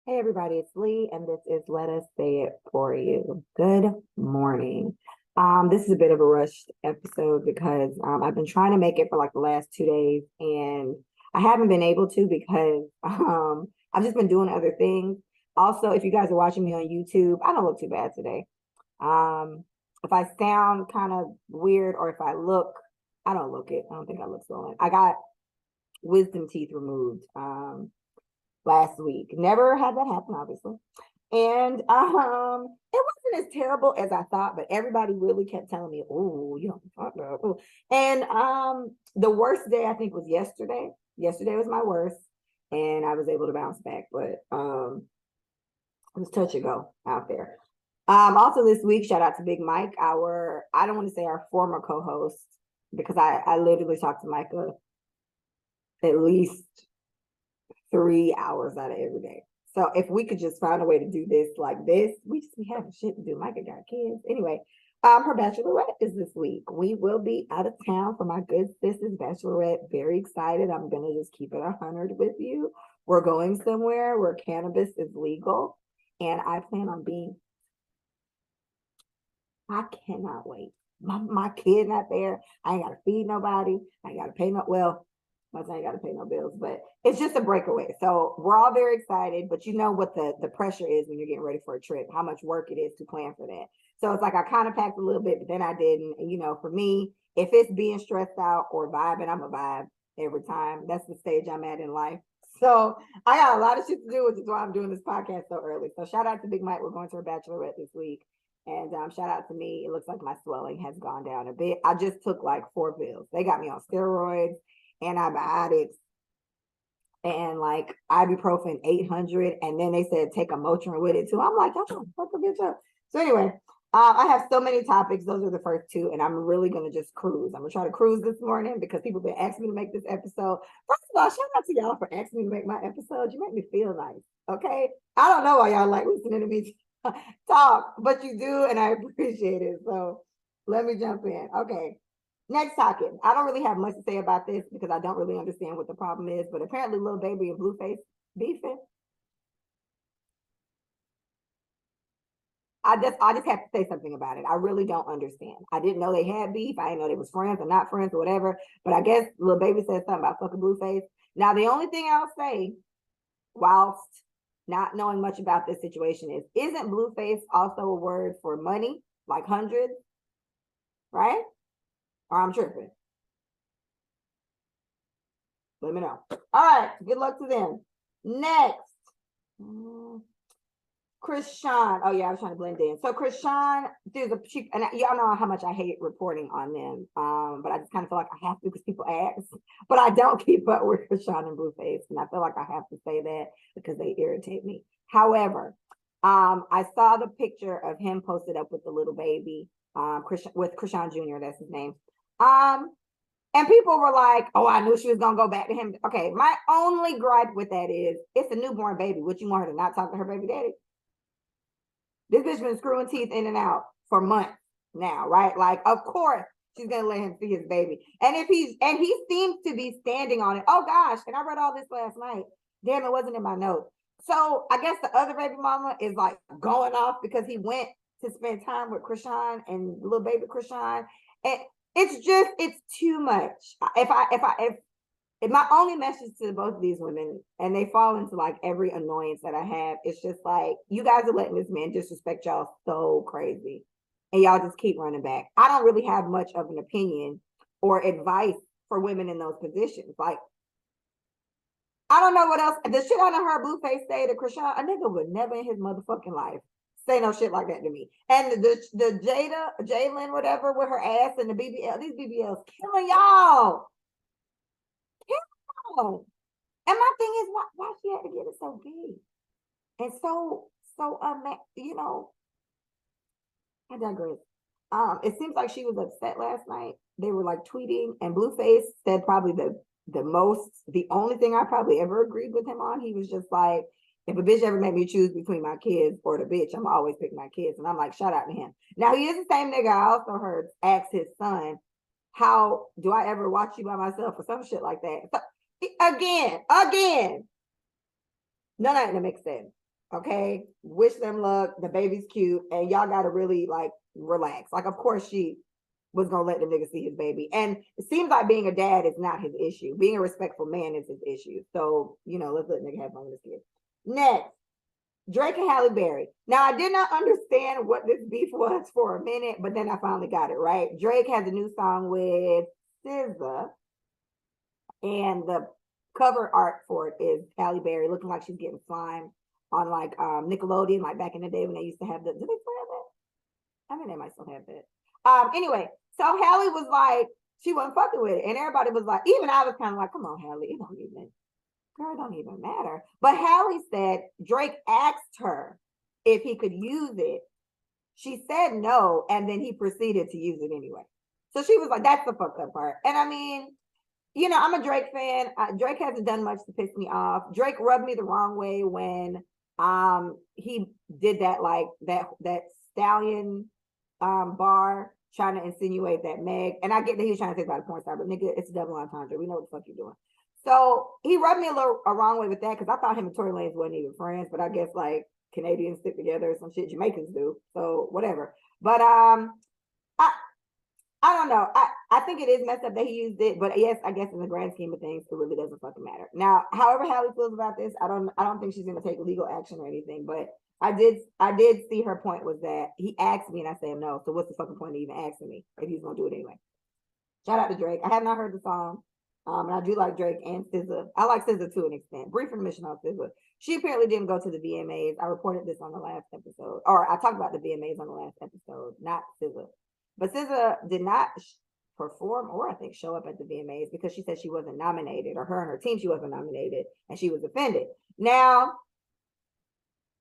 Hey everybody, it's Lee, and this is Let Us Say It For You. Good morning. This is a bit of a rushed episode because I've been trying to make it for like the last 2 days, and I haven't been able to because I've just been doing other things. Also, if you guys are watching me on YouTube, I don't look too bad today. If I sound kind of weird or if I look, I don't look it. I don't think I look swollen. I got wisdom teeth removed. Last week. Never had that happen, obviously. And it wasn't as terrible as I thought, but everybody really kept telling me, oh, you don't talk about ooh. And the worst day I think was yesterday. Yesterday was my worst, and I was able to bounce back, but it was touch and go out there. Also this week, shout out to Big Mike, I don't want to say our former co-host, because I literally talked to Micah at least 3 hours out of every day. So if we could just find a way to do this like this, we just be having shit to do. Micah got kids. Anyway, her bachelorette is this week. We will be out of town for my good sister's bachelorette. Very excited. I'm gonna just keep it 100 with you. We're going somewhere where cannabis is legal, and I plan on being. I cannot wait. My kid not there. I ain't gotta feed nobody. I ain't gotta pay no. Well, I ain't got to pay no bills, but it's just a breakaway. So we're all very excited, but you know what the pressure is when you're getting ready for a trip, how much work it is to plan for that. So it's like I kind of packed a little bit, but then I didn't. And, for me, if it's being stressed out or vibing, I'm a vibe every time. That's the stage I'm at in life. So I got a lot of shit to do, which is why I'm doing this podcast so early. So shout out to Big Mike. We're going to a bachelorette this week. And shout out to me. It looks like my swelling has gone down a bit. I just took like 4 pills. They got me on steroids, antibiotics, and like ibuprofen 800, and then they said take a Motrin with it too. I'm like, y'all fuck a bitch up. So anyway, I have so many topics. Those are the first two, and I'm really gonna just cruise. I'm gonna try to cruise this morning because people have been asking me to make this episode. First of all, shout out to y'all for asking me to make my episode. You make me feel nice. Okay, I don't know why y'all like listening to me talk, but you do, and I appreciate it. So let me jump in. Okay. Next topic. I don't really have much to say about this because I don't really understand what the problem is, but apparently Lil Baby and Blueface beefing. I just have to say something about it. I really don't understand. I didn't know they had beef. I didn't know they was friends or not friends or whatever. But I guess Lil Baby said something about fucking Blueface. Now the only thing I'll say, whilst not knowing much about this situation, is isn't Blueface also a word for money, like hundreds, right? Or I'm tripping. Let me know. All right. Good luck to them. Next. Krishan. Oh yeah, I was trying to blend in. So Krishan, there's and y'all know how much I hate reporting on them. But I just kind of feel like I have to because people ask. But I don't keep up with Krishan and Blueface, and I feel like I have to say that because they irritate me. However, I saw the picture of him posted up with the little baby, with Krishan Jr. That's his name. And people were like, oh, I knew she was going to go back to him. Okay, my only gripe with that is it's a newborn baby. Would you want her to not talk to her baby daddy? This bitch been screwing teeth in and out for months now, right? Like, of course, she's going to let him see his baby. And he seems to be standing on it. Oh, gosh. And I read all this last night. Damn, it wasn't in my notes. So I guess the other baby mama is like going off because he went to spend time with Krishan and little baby Krishan. And it's too much. If my only message to both of these women, and they fall into like every annoyance that I have, it's just like you guys are letting this man disrespect y'all so crazy, and y'all just keep running back. I don't really have much of an opinion or advice for women in those positions. Like, I don't know what else. The shit I done heard Blueface say to Krishan, a nigga would never in his motherfucking life say no shit like that to me. And the Jalen, whatever, with her ass and the BBL, these BBLs killing y'all. Killing y'all. And my thing is, why she had to get it so big and so I digress. It seems like she was upset last night. They were like tweeting, and Blueface said probably the only thing I probably ever agreed with him on. He was just like, if a bitch ever made me choose between my kids or the bitch, I'm always pick my kids. And I'm like, shout out to him. Now he is the same nigga I also heard ask his son, how do I ever watch you by myself or some shit like that. So, again, none of it makes sense. Okay, wish them luck. The baby's cute, and y'all gotta really like relax. Like, of course, she was gonna let the nigga see his baby, and it seems like being a dad is not his issue. Being a respectful man is his issue. So let's let nigga have fun with his kid. Next, Drake and Halle Berry. Now, I did not understand what this beef was for a minute, but then I finally got it right. Drake has a new song with SZA, and the cover art for it is Halle Berry looking like she's getting slime on like Nickelodeon, like back in the day when they used to have the. Do they still have that? I mean, they might still have that. Anyway, so Halle was like, she wasn't fucking with it, and everybody was like, even I was kind of like, come on, Halle, it don't even, girl, it don't even matter. But Halle said Drake asked her if he could use it. She said no, and then he proceeded to use it anyway. So she was like, that's the fucked up part. And I mean, I'm a Drake fan. Drake hasn't done much to piss me off. Drake rubbed me the wrong way when he did that, like that stallion bar trying to insinuate that Meg, and I get that he was trying to take about a porn star, but nigga, it's a double entendre. We know what the fuck you're doing. So he rubbed me a wrong way with that because I thought him and Tory Lanez wasn't even friends, but I guess like Canadians stick together or some shit Jamaicans do. So whatever. But I don't know. I think it is messed up that he used it, but yes, I guess in the grand scheme of things, it really doesn't fucking matter. Now, however Halle feels about this, I don't think she's gonna take legal action or anything, but I did see her point was that he asked me and I said no. So what's the fucking point of even asking me if he's gonna do it anyway? Shout out to Drake. I have not heard the song. And I do like Drake and SZA. I like SZA to an extent. Brief information on SZA. She apparently didn't go to the VMAs. I reported this on the last episode, or I talked about the VMAs on the last episode, not SZA. But SZA did not perform or I think show up at the VMAs because she said she wasn't nominated, or her and her team, she wasn't nominated, and she was offended. Now,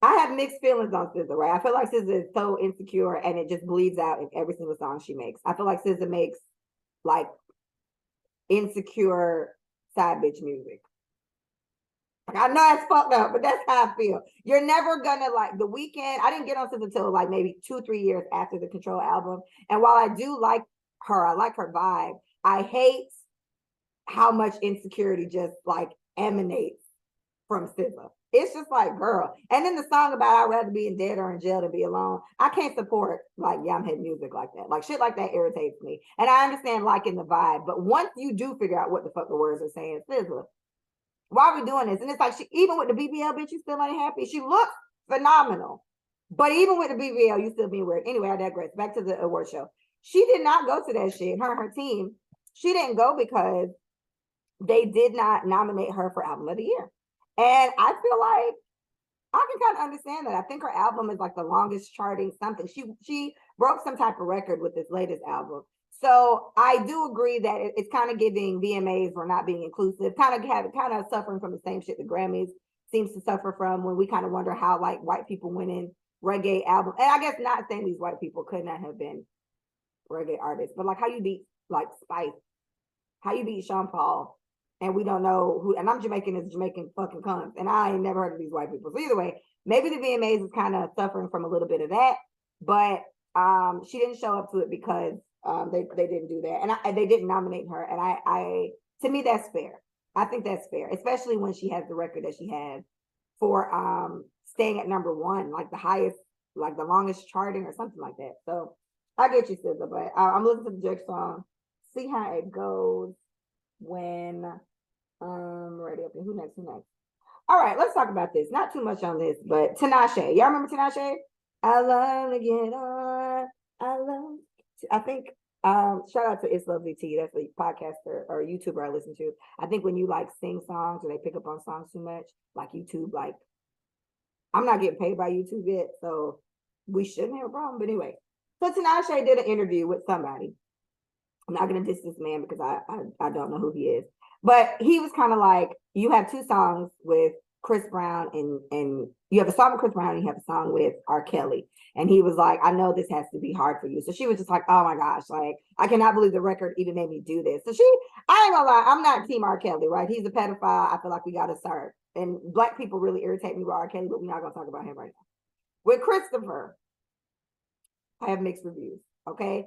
I have mixed feelings on SZA, right? I feel like SZA is so insecure and it just bleeds out in every single song she makes. I feel like SZA makes like insecure side bitch music. Like, I know it's fucked up, but that's how I feel. You're never gonna like The Weeknd. I didn't get on SZA until like maybe 2-3 years after the Control album. And while I do like her, I like her vibe, I hate how much insecurity just like emanates from SZA. It's just like, girl. And then the song about I'd rather be in dead or in jail than be alone. I can't support like Yamhead music like that. Like shit like that irritates me. And I understand liking the vibe, but once you do figure out what the fuck the words are saying, SZA, why are we doing this? And it's like she, even with the BBL bitch, you still ain't happy. She looks phenomenal. But even with the BBL, you still being weird. Anyway, I digress. Back to the award show. She did not go to that shit. Her and her team. She didn't go because they did not nominate her for album of the year. And I feel like I can kind of understand that. I think her album is like the longest charting something. She broke some type of record with this latest album. So I do agree that it's kind of giving VMAs for not being inclusive, kind of suffering from the same shit the Grammys seems to suffer from, when we kind of wonder how like white people winning reggae album. And I guess not saying these white people could not have been reggae artists, but like how you beat like Spice, how you beat Sean Paul, and we don't know who. And I'm Jamaican as Jamaican fucking comes, and I ain't never heard of these white people. So either way, maybe the VMAs is kind of suffering from a little bit of that, but she didn't show up to it because they didn't do that, and they didn't nominate her. And I to me that's fair. I think that's fair, especially when she has the record that she has for staying at number one, like the highest, like the longest charting or something like that. So I get you, SZA, but I'm listening to the Drake song. See how it goes when ready up. Who next? All right, let's talk about this. Not too much on this, but Tinashe. Y'all remember Tinashe? I love to get on. I think shout out to It's Lovely T. That's a podcaster or YouTuber I listen to. I think when you like sing songs or they pick up on songs too much, like YouTube, like I'm not getting paid by YouTube yet, so we shouldn't have a problem. But anyway, so Tinashe did an interview with somebody. I'm not gonna diss this man because I don't know who he is. But he was kind of like, you have two songs with Chris Brown and you have a song with Chris Brown and you have a song with R. Kelly. And he was like, I know this has to be hard for you. So she was just like, oh my gosh, like, I cannot believe the record even made me do this. So I ain't gonna lie, I'm not team R. Kelly, right? He's a pedophile. I feel like we gotta start. And Black people really irritate me with R. Kelly, but we're not gonna talk about him right now. With Christopher, I have mixed reviews, okay?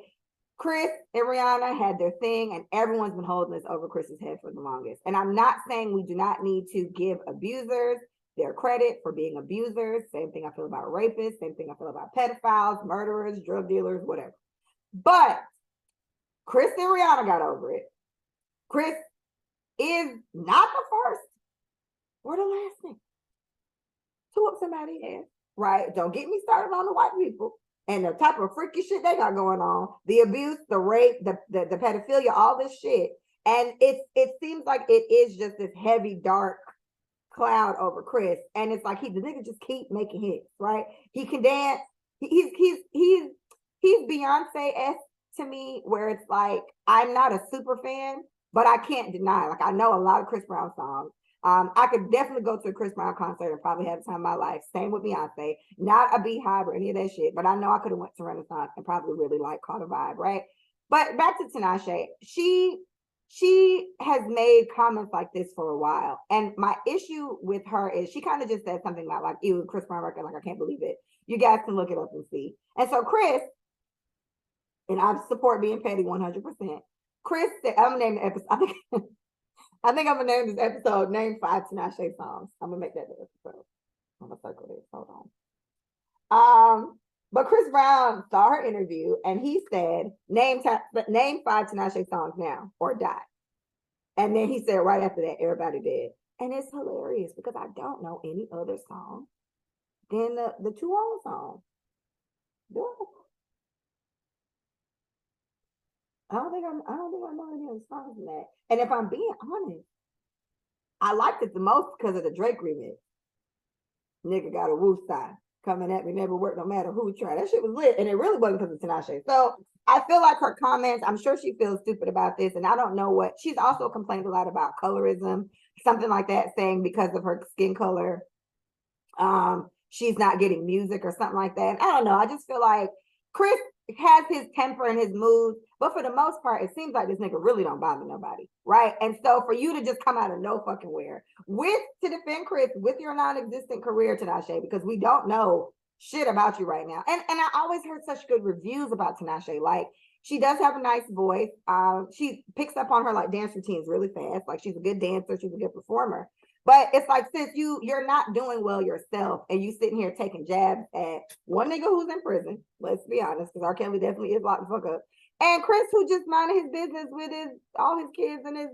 Chris and Rihanna had their thing, and everyone's been holding this over Chris's head for the longest. And I'm not saying we do not need to give abusers their credit for being abusers. Same thing I feel about rapists. Same thing I feel about pedophiles, murderers, drug dealers, whatever. But Chris and Rihanna got over it. Chris is not the first or the last thing to whoop somebody ass, right? Don't get me started on the white people and the type of freaky shit they got going on, the abuse, the rape, the pedophilia, all this shit. And it seems like it is just this heavy, dark cloud over Chris. And it's like the nigga just keep making hits, right? He can dance. He's Beyonce-esque to me, where it's like, I'm not a super fan, but I can't deny, like, I know a lot of Chris Brown songs. I could definitely go to a Chris Brown concert and probably have the time of my life. Same with Beyonce. Not a Beehive or any of that shit, but I know I could have went to Renaissance and probably really caught a vibe, right? But back to Tinashe, she has made comments like this for a while, and my issue with her is she kind of just said something about like, "Ew, Chris Brown record, like I can't believe it." You guys can look it up and see. And so Chris, and I support being petty 100%. Chris said, I'm gonna name the episode. I think I'm gonna name this episode "Name 5 Tinashe Songs." I'm gonna make that the episode. I'm gonna circle this. Hold on. But Chris Brown saw her interview and he said, "Name 5 Tinashe songs now or die." And then he said right after that, everybody did. And it's hilarious because I don't know any other song than the 2 old songs. I don't think I know any other songs than that. And if I'm being honest, I liked it the most because of the Drake remix. Nigga got a woo sign coming at me, never worked, no matter who tried. That shit was lit, and it really wasn't because of Tinashe. So I feel like her comments, I'm sure she feels stupid about this, and I don't know what. She's also complained a lot about colorism, something like that, saying because of her skin color, she's not getting music or something like that. I don't know. I just feel like Chris has his temper and his moods, but for the most part, it seems like this nigga really don't bother nobody, right? And so for you to just come out of no fucking where to defend Chris with your non-existent career, Tinashe, because we don't know shit about you right now. And I always heard such good reviews about Tinashe. Like, she does have a nice voice. She picks up on her like dance routines really fast. Like, she's a good dancer, she's a good performer. But it's like, since you're not doing well yourself and you sitting here taking jabs at one nigga who's in prison, let's be honest, because R. Kelly definitely is locked the fuck up, and Chris who just minded his business with all his kids and his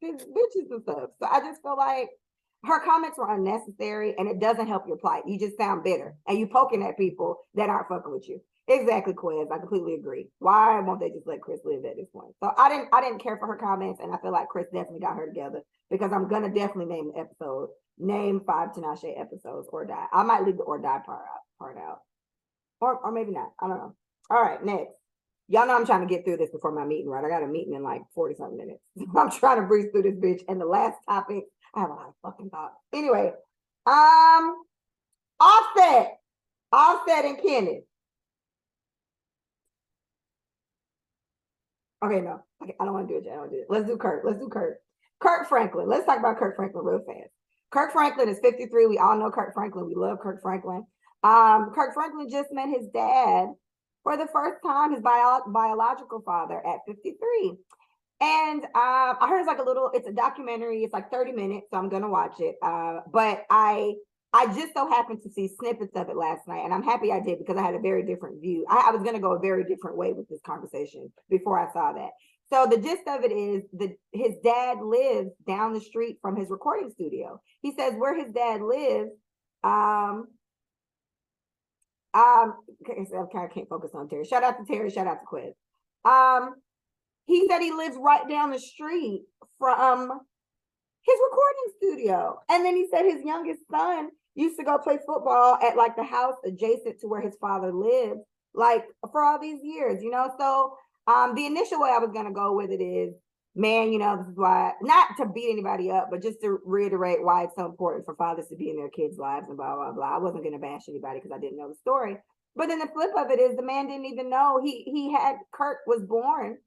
bitches and stuff. So I just feel like her comments were unnecessary and it doesn't help your plight. You just sound bitter and you poking at people that aren't fucking with you. Exactly, Quiz. I completely agree. Why won't they just let Chris live at this point? So I didn't care for her comments, and I feel like Chris definitely got her together, because I'm gonna definitely name the episode, name 5 Tinashe episodes or die. I might leave the or die part out. Or maybe not. I don't know. All right, next. Y'all know I'm trying to get through this before my meeting, right? I got a meeting in like 40-something minutes. I'm trying to breeze through this bitch. And the last topic, I have a lot of fucking thoughts. Anyway, Offset and Kenneth. Okay, no. Okay, I don't want to do it yet. I don't want to do it. Let's do Kurt. Kirk Franklin. Let's talk about Kirk Franklin real fast. Kirk Franklin is 53. We all know Kirk Franklin. We love Kirk Franklin. Kirk Franklin just met his dad for the first time, his biological father, at 53. And I heard it's a documentary. It's like 30 minutes, so I'm going to watch it. But I just so happened to see snippets of it last night, and I'm happy I did, because I had a very different view. I was going to go a very different way with this conversation before I saw that. So the gist of it is his dad lives down the street from his recording studio. He says where his dad lives, I can't focus on Terry. Shout out to Terry. Shout out to Quiz. He said he lives right down the street from his recording studio. And then he said his youngest son used to go play football at like the house adjacent to where his father lived, like for all these years, So the initial way I was going to go with it is, man, this is why, not to beat anybody up, but just to reiterate why it's so important for fathers to be in their kids' lives and blah, blah, blah. I wasn't going to bash anybody because I didn't know the story. But then the flip of it is, the man didn't even know Kurt was born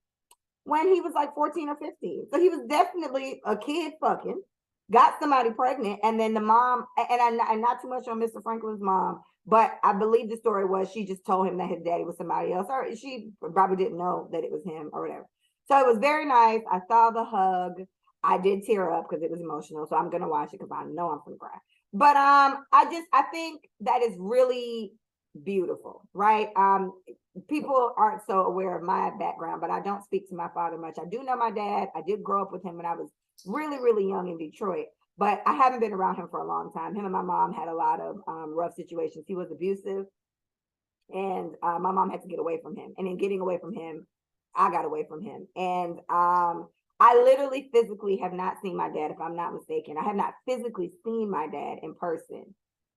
when he was like 14 or 15. So he was definitely a kid fucking, got somebody pregnant, and then the mom, and not too much on Mr. Franklin's mom, but I believe the story was she just told him that his daddy was somebody else, or she probably didn't know that it was him or whatever. So it was very nice. I saw the hug. I did tear up because it was emotional. So I'm going to watch it because I know I'm going to cry. But I think that is really beautiful, right? People aren't so aware of my background, but I don't speak to my father much. I do know my dad. I did grow up with him when I was really, really young in Detroit, but I haven't been around him for a long time. Him and my mom had a lot of rough situations. He was abusive, and my mom had to get away from him. And in getting away from him, I got away from him. And I literally physically have not seen my dad, if I'm not mistaken. I have not physically seen my dad in person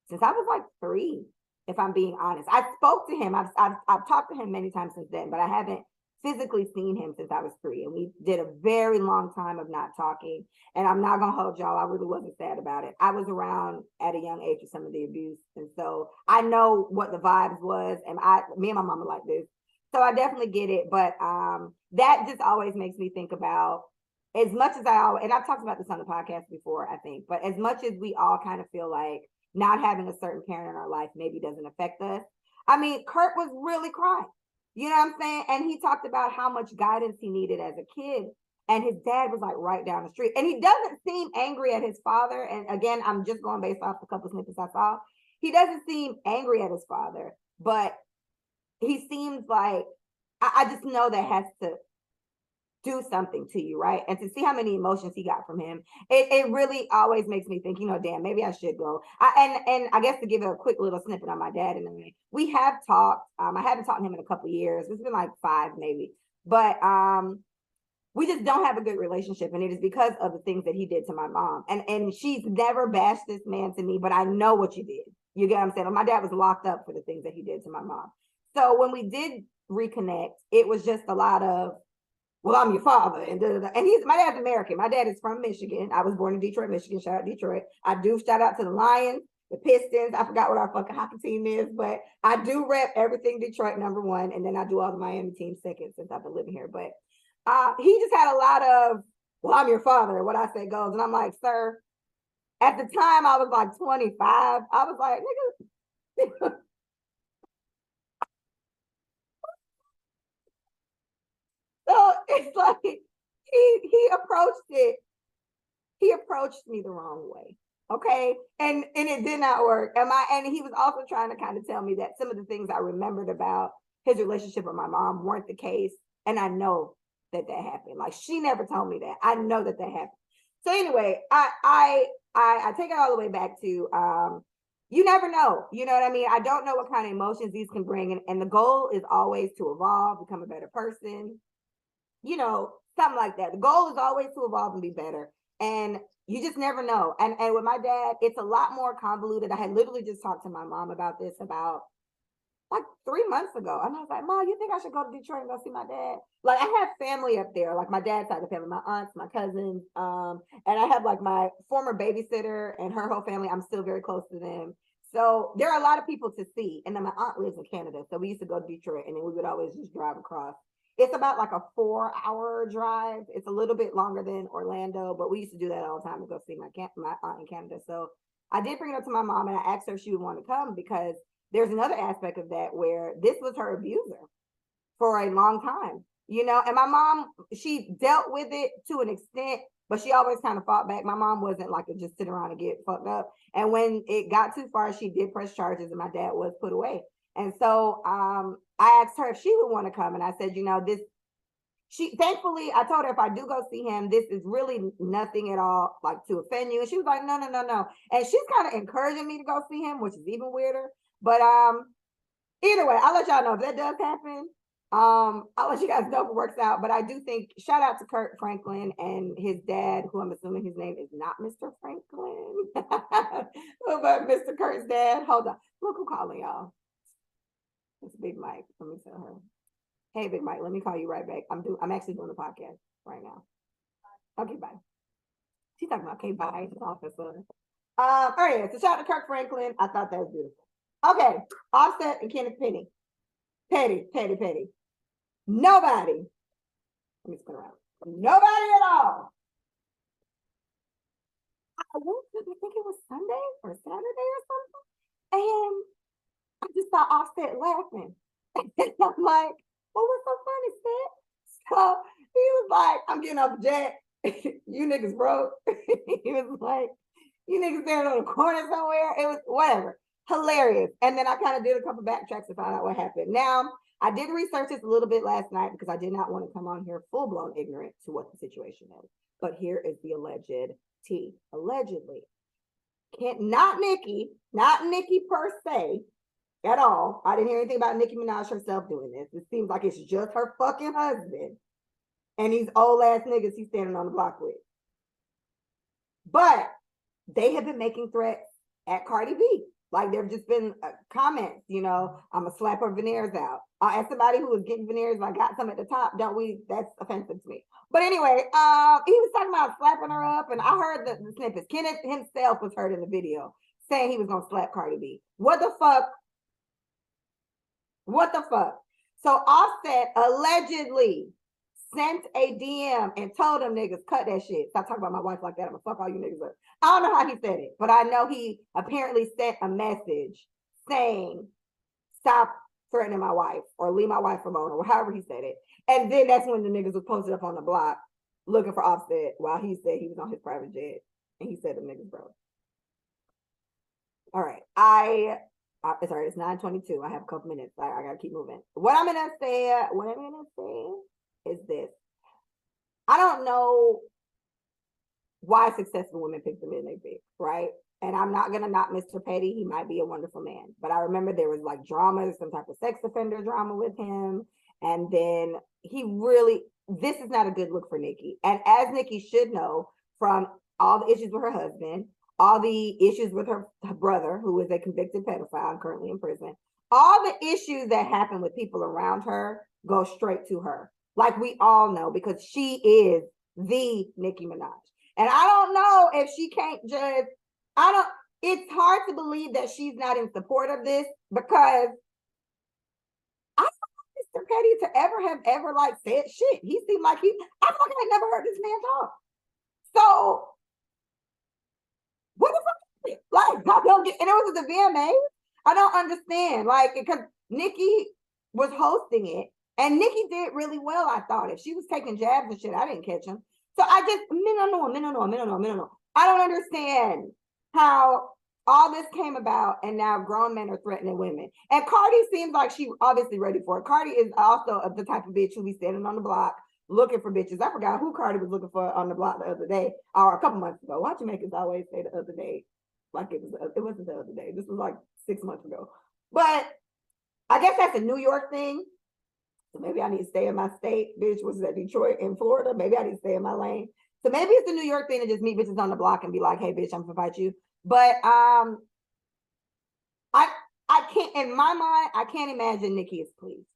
since I was like 3, if I'm being honest. I spoke to him. I've talked to him many times since then, but I haven't physically seen him since I was 3. And we did a very long time of not talking. And I'm not gonna hold y'all. I really wasn't sad about it. I was around at a young age for some of the abuse. And so I know what the vibes was. And me and my mama like this. So I definitely get it. But that just always makes me think about, as much as and I've talked about this on the podcast before, I think, but as much as we all kind of feel like not having a certain parent in our life maybe doesn't affect us. I mean, Kurt was really crying. You know what I'm saying? And he talked about how much guidance he needed as a kid. And his dad was like right down the street. And he doesn't seem angry at his father. And again, I'm just going based off a couple snippets I saw. He doesn't seem angry at his father, but he seems like, I just know that has to do something to you, right? And to see how many emotions he got from him, it really always makes me think, damn, maybe I should go. And I guess to give a quick little snippet on my dad, and we have talked. I haven't talked to him in a couple of years. It's been like 5 maybe, but we just don't have a good relationship, and it is because of the things that he did to my mom. And she's never bashed this man to me, but I know what you did. You get what I'm saying? My dad was locked up for the things that he did to my mom. So when we did reconnect, it was just a lot of, well, I'm your father. And my dad's American. My dad is from Michigan. I was born in Detroit, Michigan. Shout out Detroit. I do shout out to the Lions, the Pistons. I forgot what our fucking hockey team is, but I do rep everything Detroit #1. And then I do all the Miami teams second since I've been living here. But he just had a lot of, well, I'm your father. What I say goes. And I'm like, sir, at the time I was like 25. I was like, nigga. So it's like he approached me the wrong way. Okay. And it did not work. And he was also trying to kind of tell me that some of the things I remembered about his relationship with my mom weren't the case. And I know that happened. Like, she never told me that. I know that happened. So anyway, I take it all the way back to you never know. You know what I mean? I don't know what kind of emotions these can bring. And the goal is always to evolve, become a better person, something like that. The goal is always to evolve and be better. And you just never know. And with my dad, it's a lot more convoluted. I had literally just talked to my mom about this about like 3 months ago. And I was like, Mom, you think I should go to Detroit and go see my dad? Like, I have family up there, like my dad's side of the family, my aunts, my cousins. And I have like my former babysitter and her whole family. I'm still very close to them. So there are a lot of people to see. And then my aunt lives in Canada. So we used to go to Detroit and then we would always just drive across. It's about like a 4-hour drive. It's a little bit longer than Orlando, but we used to do that all the time to go see my aunt in Canada. So I did bring it up to my mom and I asked her if she would want to come, because there's another aspect of that where this was her abuser for a long time, and my mom, she dealt with it to an extent, but she always kind of fought back. My mom wasn't like to just sit around and get fucked up. And when it got too far, she did press charges and my dad was put away. And so I asked her if she would want to come. And I said, thankfully, I told her if I do go see him, this is really nothing at all like to offend you. And she was like, no, no, no, no. And she's kind of encouraging me to go see him, which is even weirder. But either way, I'll let y'all know if that does happen. I'll let you guys know if it works out. But I do think, shout out to Kurt Franklin and his dad, who I'm assuming his name is not Mr. Franklin, but Mr. Kurt's dad. Hold on. Look who calling y'all. It's Big Mike. Let me tell her. Hey, Big Mike, let me call you right back. I'm actually doing the podcast right now. Okay, bye. She's talking about, okay, bye. Officer. All right, so shout out to Kirk Franklin. I thought that was beautiful. Okay, Offset and Kenneth Petty. Petty. Nobody. Let me spin around. Nobody at all. I think it was Sunday or Saturday or something. And I just saw Offset laughing. And I'm like, well, what's so funny, Seth? So he was like, I'm getting off the jet. You niggas broke. He was like, You niggas standing on the corner somewhere. It was whatever. Hilarious. And then I kind of did a couple backtracks to find out what happened. Now, I did research this a little bit last night because I did not want to come on here full blown ignorant to what the situation is. But here is the alleged tea. Allegedly. Not Nicki per se at all. I didn't hear anything about Nicki Minaj herself doing this. It seems like it's just her fucking husband and these old ass niggas he's standing on the block with. But they have been making threats at Cardi B. Like there've just been comments, you know, I'm gonna slap her veneers out. As somebody who was getting veneers, I got some at the top. Don't we? That's offensive to me. But anyway, he was talking about slapping her up, and I heard the snippets. Kenneth himself was heard in the video saying he was gonna slap Cardi B. What the fuck? What the fuck? So Offset allegedly sent a DM and told them niggas, cut that shit. Stop talking about my wife like that. I'm gonna fuck all you niggas up. I don't know how he said it, but I know he apparently sent a message saying, stop threatening my wife or leave my wife alone or however he said it. And then that's when the niggas was posted up on the block looking for Offset while he said he was on his private jet. And he said the niggas broke. All right. Sorry, it's 9:22. I have a couple minutes. I gotta keep moving. What I'm gonna say is this. I don't know why successful women pick the men they pick, right? And I'm not gonna knock Mr. Petty. He might be a wonderful man, but I remember there was like drama, some type of sex offender drama with him, and then this is not a good look for Nicki. And as Nicki should know from all the issues with her husband, all the issues with her brother, who is a convicted pedophile and currently in prison, all the issues that happen with people around her go straight to her. Like we all know, because she is the Nicki Minaj. And I don't know if she can't just, it's hard to believe that she's not in support of this because I don't want Mr. Petty to ever like said shit. He seemed like I fucking had never heard this man talk. So, what the fuck? Like, I don't get, and it was the VMA. I don't understand. Like, because Nicki was hosting it. And Nicki did really well, I thought. If she was taking jabs and shit, I didn't catch them. So I don't understand how all this came about and now grown men are threatening women. And Cardi seems like she obviously ready for it. Cardi is also the type of bitch who be standing on the block looking for bitches. I forgot who Cardi was looking for on the block the other day or a couple months ago. Why Jamaicans always say the other day? Like it wasn't the other day. This was like 6 months ago. But I guess that's a New York thing. So maybe I need to stay in my state. Bitch, was that Detroit and Florida? Maybe I need to stay in my lane. So maybe it's the New York thing to just meet bitches on the block and be like, hey, bitch, I'm gonna fight you. But I can't, in my mind, I can't imagine Nicki is pleased.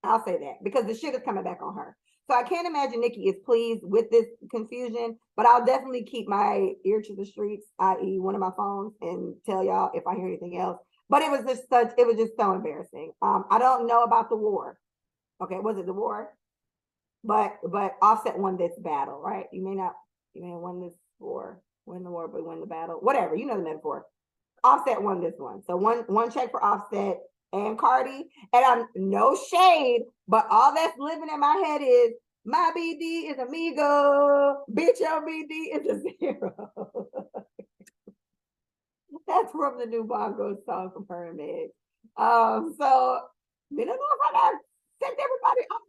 I'll say that because the shit is coming back on her. So I can't imagine Nicki is pleased with this confusion, but I'll definitely keep my ear to the streets, i.e. one of my phones, and tell y'all if I hear anything else. But it was just so embarrassing. I don't know about the war. Okay, was it the war? But Offset won this battle, right? You may win this war, win the war, but win the battle. Whatever, you know the metaphor. Offset won this one. So one check for Offset and Cardi. And I'm no shade, but all that's living in my head is my BD is amigo. Bitch, your BD is a zero. That's from the new Bongo song from her and Meg. So we don't know if I sent everybody off.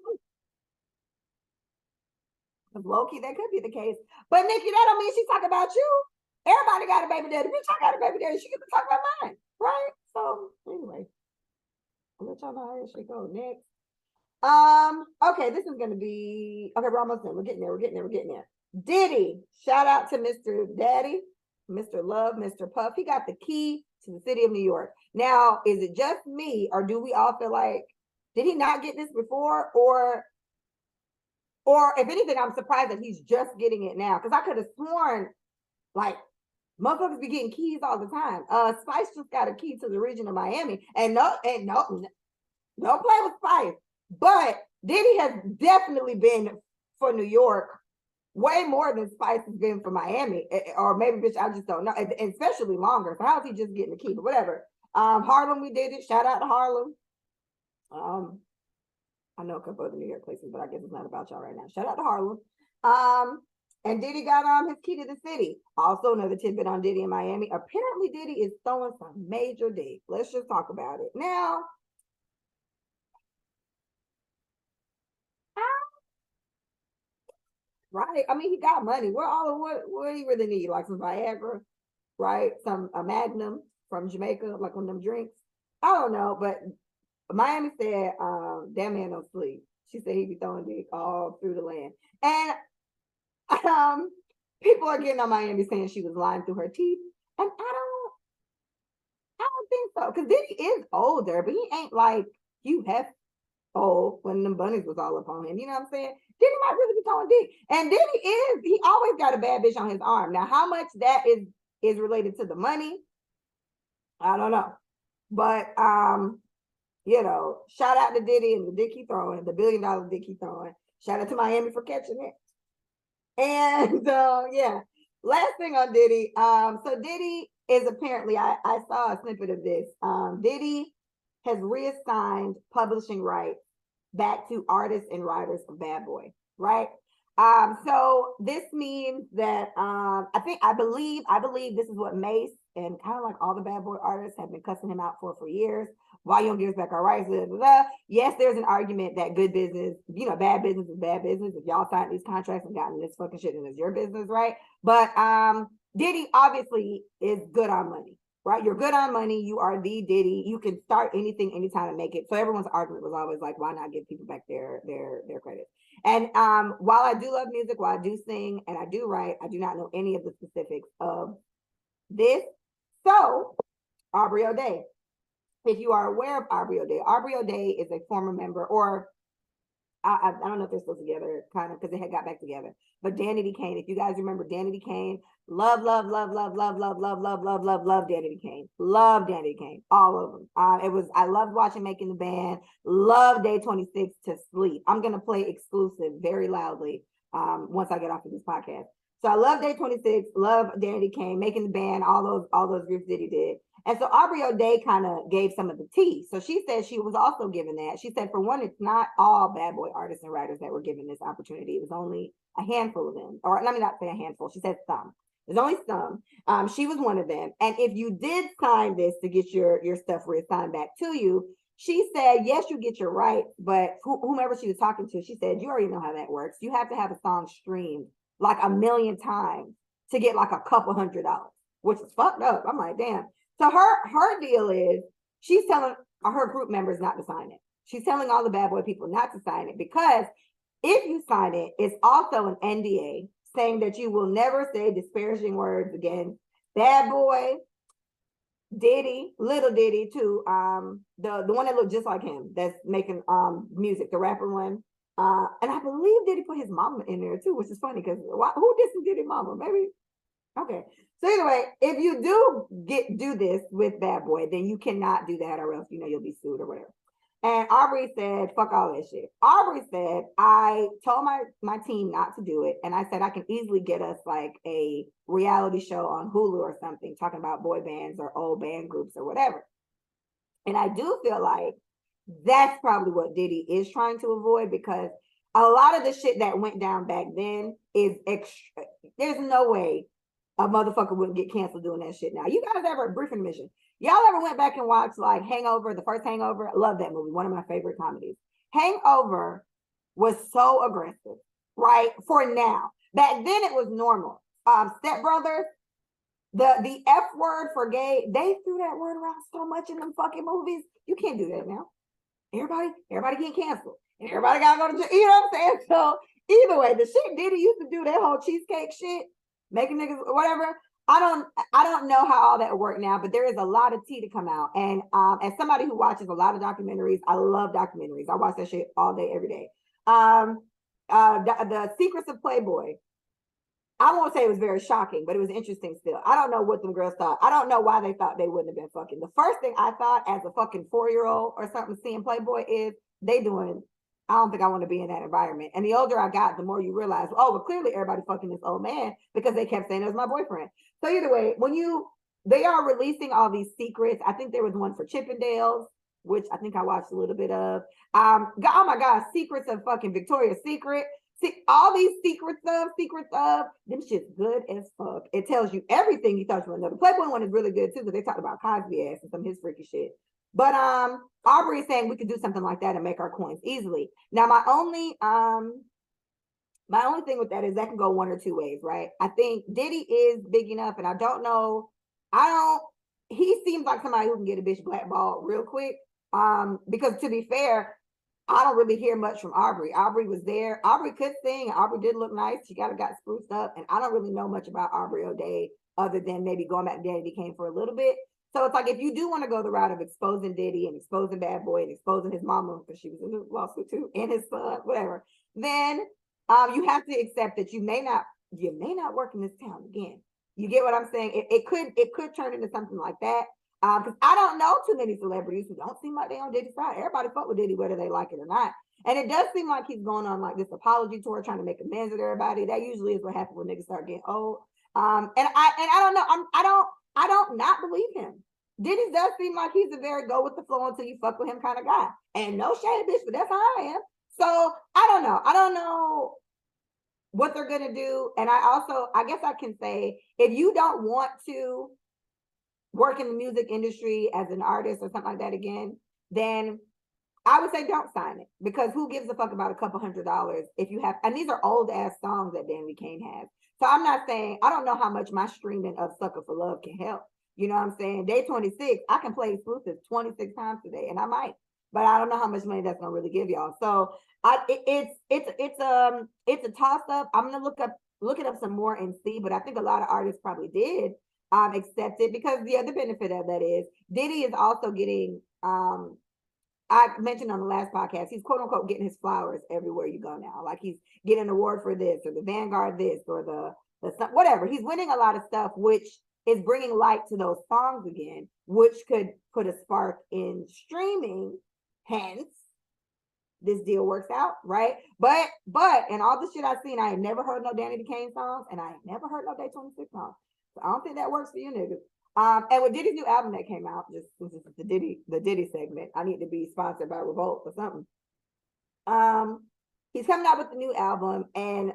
Low-key, that could be the case. But Nicki, that don't mean she's talking about you. Everybody got a baby daddy. Bitch, I got a baby daddy. She can talk about mine, right? So anyway, I'll let y'all know how this should go next. Okay, this is gonna be okay. We're almost done. We're getting there. Diddy, shout out to Mr. Daddy, Mr. Love, Mr. Puff. He got the key to the city of New York. Now, is it just me, or do we all feel like did he not get this before, or if anything, I'm surprised that he's just getting it now because I could have sworn like motherfuckers be getting keys all the time. Spice just got a key to the region of Miami, and no play with Spice. But Diddy has definitely been for New York way more than Spice has been for Miami, or maybe bitch, I just don't know, and especially longer. So how is he just getting the key? But whatever. Harlem, we did it. Shout out to Harlem. I know a couple other New York places, but I guess it's not about y'all right now. Shout out to Harlem. And Diddy got his key to the city. Also, another tidbit on Diddy in Miami. Apparently, Diddy is throwing some major dick. Let's just talk about it now. Right? I mean, he got money. What do you really need? Like some Viagra, right? Some a Magnum from Jamaica, like one of them drinks. I don't know, but Miami said, that man don't sleep. She said he be throwing dick all through the land. And um, people are getting on Miami saying she was lying through her teeth. And I don't think so. Because Diddy is older, but he ain't like Hugh Hef old when them bunnies was all up on him. You know what I'm saying? Diddy might really be throwing dick. And he always got a bad bitch on his arm. Now, how much that is related to the money, I don't know. But shout out to Diddy and the dick he throwing, the $1 billion dick he throwing. Shout out to Miami for catching it. And yeah, last thing on Diddy. So Diddy is apparently, I saw a snippet of this. Diddy has reassigned publishing rights back to artists and writers of Bad Boy, right? So this means that I believe this is what Mace and kind of like all the Bad Boy artists have been cussing him out for years. Why you don't give us back our rights? Blah, blah, blah. Yes, there's an argument that good business, bad business is bad business. If y'all signed these contracts and gotten this fucking shit, then it's your business, right? But Diddy obviously is good on money, right? You're good on money. You are the Diddy. You can start anything, anytime and make it. So everyone's argument was always like, why not give people back their credit? And while I do love music, while I do sing and I do write, I do not know any of the specifics of this. So Aubrey O'Day, if you are aware of Aubrey O'Day is a former member, or I don't know if they're still together, kind of, because they had got back together. But Danny D. Kane, if you guys remember Danny D. Kane, love Danny D. Kane. Love Danny D. Kane. All of them. I loved watching Making the Band. Love Day 26 to sleep. I'm gonna play exclusive very loudly once I get off of this podcast. So I love Day 26, love Danny D. Kane, Making the Band, all those groups that he did. And so Aubrey O'Day kind of gave some of the tea. So she said she was also given that. She said, for one, it's not all Bad Boy artists and writers that were given this opportunity. It was only a handful of them. Or let me not say a handful. She said some. There's only some. She was one of them. And if you did sign this to get your stuff reassigned back to you, she said, yes, you get your rights. But whomever she was talking to, she said, you already know how that works. You have to have a song streamed like 1 million times to get like a couple $100, which is fucked up. I'm like, damn. So her deal is she's telling her group members not to sign it. She's telling all the Bad Boy people not to sign it because if you sign it, it's also an NDA saying that you will never say disparaging words against Bad Boy, Diddy, Little Diddy too. The one that looked just like him that's making music, the rapper one. And I believe Diddy put his mama in there too, which is funny because who dissed Diddy mama? Maybe. Okay. So anyway, if you do this with Bad Boy, then you cannot do that or else you'll be sued or whatever. And Aubrey said, fuck all that shit. Aubrey said, I told my team not to do it. And I said, I can easily get us like a reality show on Hulu or something talking about boy bands or old band groups or whatever. And I do feel like that's probably what Diddy is trying to avoid because a lot of the shit that went down back then is extra. There's no way a motherfucker wouldn't get canceled doing that shit now. You guys ever, brief intermission, y'all ever went back and watched like Hangover, the first Hangover? I love that movie, one of my favorite comedies. Hangover was so aggressive, right? For now. Back then it was normal. Step Brothers, the F word for gay, they threw that word around so much in them fucking movies. You can't do that now. Everybody getting canceled. Everybody gotta go to jail. You know what I'm saying? So either way, the shit Diddy used to do, that whole cheesecake shit, making niggas whatever. I don't know how all that worked now, but there is a lot of tea to come out. And as somebody who watches a lot of documentaries, I love documentaries. I watch that shit all day, every day. The Secrets of Playboy. I won't say it was very shocking, but it was interesting still. I don't know what them girls thought. I don't know why they thought they wouldn't have been fucking. The first thing I thought as a fucking 4-year-old or something seeing Playboy is I don't think I want to be in that environment. And the older I got, the more you realize, oh, well, clearly everybody fucking this old man because they kept saying it was my boyfriend. So either way, they are releasing all these secrets. I think there was one for Chippendales, which I think I watched a little bit of. Oh my God, Secrets of fucking Victoria's Secret. See, all these secrets of, them shit's good as fuck. It tells you everything you thought you would know. The Playboy one is really good too, because they talked about Cosby ass and some of his freaky shit. But Aubrey is saying we could do something like that and make our coins easily. Now, my only thing with that is that can go one or two ways, right? I think Diddy is big enough, and I don't know. I don't. He seems like somebody who can get a bitch blackballed real quick. Because to be fair, I don't really hear much from Aubrey. Aubrey was there. Aubrey could sing. Aubrey did look nice. She got spruced up, and I don't really know much about Aubrey O'Day other than maybe going back to Daddy Became for a little bit. So it's like if you do want to go the route of exposing Diddy and exposing Bad Boy and exposing his mama because she was in the lawsuit too, and his son, whatever, then you have to accept that you may not work in this town again. You get what I'm saying? It could turn into something like that. Because I don't know too many celebrities who don't seem like they on Diddy's side. Everybody fuck with Diddy whether they like it or not. And it does seem like he's going on like this apology tour, trying to make amends with everybody. That usually is what happens when niggas start getting old. And I don't know. I don't not believe him. Diddy does seem like he's a very go with the flow until you fuck with him kind of guy. And no shade, bitch, but that's how I am. So I don't know. I don't know what they're gonna do. And I guess I can say, if you don't want to work in the music industry as an artist or something like that again, then I would say don't sign it, because who gives a fuck about a couple $100 if you have, and these are old ass songs that Danny Kane has. So I'm not saying, I don't know how much my streaming of Sucker for Love can help. You know what I'm saying? Day 26, I can play exclusives 26 times today, and I might, but I don't know how much money that's gonna really give y'all. So it's a toss up. I'm gonna look it up some more and see, but I think a lot of artists probably did accept it, because the other benefit of that is Diddy is also getting I mentioned on the last podcast, he's quote unquote getting his flowers everywhere you go now. Like he's getting an award for this or the Vanguard this or the whatever. He's winning a lot of stuff, which is bringing light to those songs again, which could put a spark in streaming. Hence, this deal works out, right? But in all the shit I've seen, I ain't never heard no Danny Kane songs, and I ain't never heard no Day 26 songs. So I don't think that works for you niggas. And with Diddy's new album that came out, just this is the Diddy segment, I need to be sponsored by Revolt or something. He's coming out with the new album, and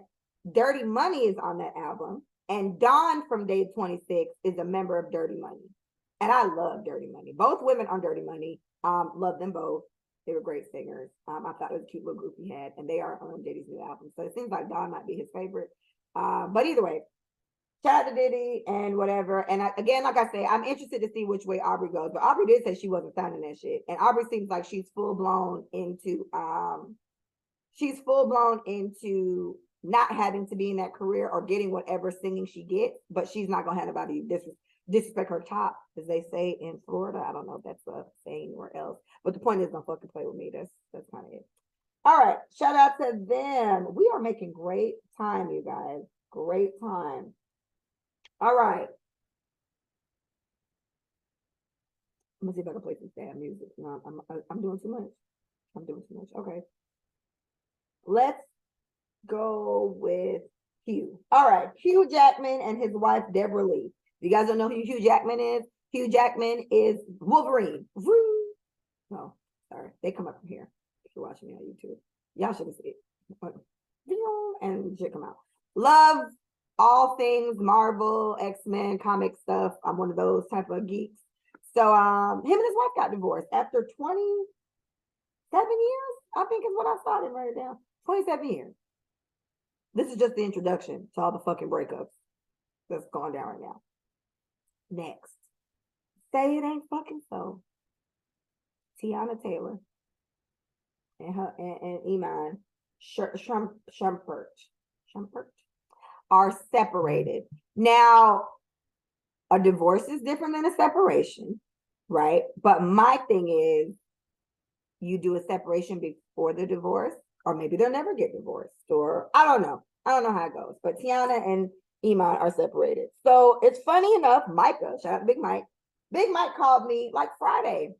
Dirty Money is on that album, and Dawn from Day 26 is a member of Dirty Money, and I love Dirty Money. Both women on Dirty Money, love them both. They were great singers. I thought it was a cute little group he had, and they are on Diddy's new album, so it seems like Dawn might be his favorite. But either way, shout out to Diddy and whatever. And again, like I say, I'm interested to see which way Aubrey goes. But Aubrey did say she wasn't signing that shit. And Aubrey seems like she's full blown into not having to be in that career or getting whatever singing she gets. But she's not gonna have anybody disrespect her top, as they say in Florida. I don't know if that's a saying anywhere else. But the point is, don't fucking play with me. That's kind of it. All right, shout out to them. We are making great time, you guys. Great time. All right. I'm gonna see if I can play some sad music. No, I'm doing too much. I'm doing too much. Okay. Let's go with Hugh. All right. Hugh Jackman and his wife, Deborah Lee. If you guys don't know who Hugh Jackman is, Hugh Jackman is Wolverine. No, sorry. They come up from here. If you're watching me on YouTube, y'all should see it. And check them out. Love all things Marvel, X-Men, comic stuff. I'm one of those type of geeks. So him and his wife got divorced after 27 years, I think is what I saw. Them write it down. 27 years. This is just the introduction to all the fucking breakups that's going down right now. Next. Say it ain't fucking so. Tiana Taylor and her and Iman Shumpert are separated. Now, a divorce is different than a separation, right? But my thing is, you do a separation before the divorce, or maybe they'll never get divorced, or I don't know. I don't know how it goes. But Tiana and Iman are separated. So it's funny enough, Micah, shout out to Big Mike. Big Mike called me like Friday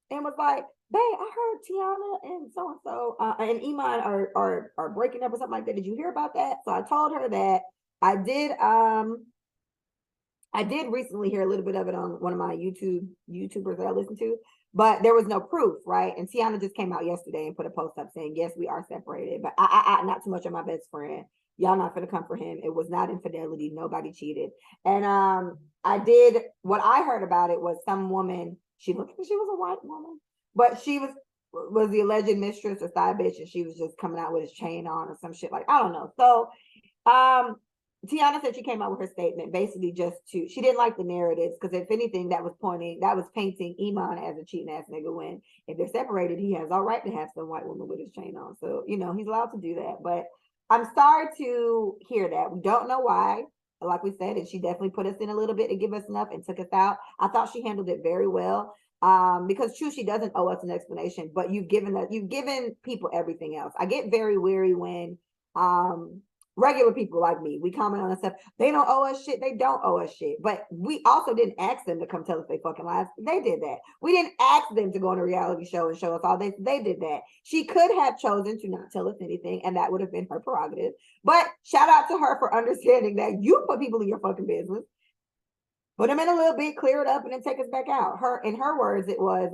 and was like, babe, I heard Tiana and so-and-so and Iman are breaking up or something like that. Did you hear about that? So I told her that I did recently hear a little bit of it on one of my YouTubers that I listen to, but there was no proof, right? And Tiana just came out yesterday and put a post up saying, yes, we are separated, but not too much of my best friend. Y'all not gonna come for him. It was not infidelity. Nobody cheated. And I did, what I heard about it was some woman, she looked like she was a white woman, but she was the alleged mistress or side bitch, and she was just coming out with his chain on or some shit, like, I don't know. So Tiana said she came out with her statement basically just to, she didn't like the narratives, because if anything, that was painting Iman as a cheating ass nigga, when if they're separated, he has all right to have some white woman with his chain on. So, he's allowed to do that. But I'm sorry to hear that. We don't know why, like we said, and she definitely put us in a little bit to give us enough and took us out. I thought she handled it very well. Because true, she doesn't owe us an explanation, but you've given people everything else. I get very weary when regular people like me, we comment on stuff. They don't owe us shit. They don't owe us shit. But we also didn't ask them to come tell us they fucking lies. They did that. We didn't ask them to go on a reality show and show us all this. They did that. She could have chosen to not tell us anything, and that would have been her prerogative. But shout out to her for understanding that you put people in your fucking business. Put them in a little bit, clear it up, and then take us back out. In her words, it was,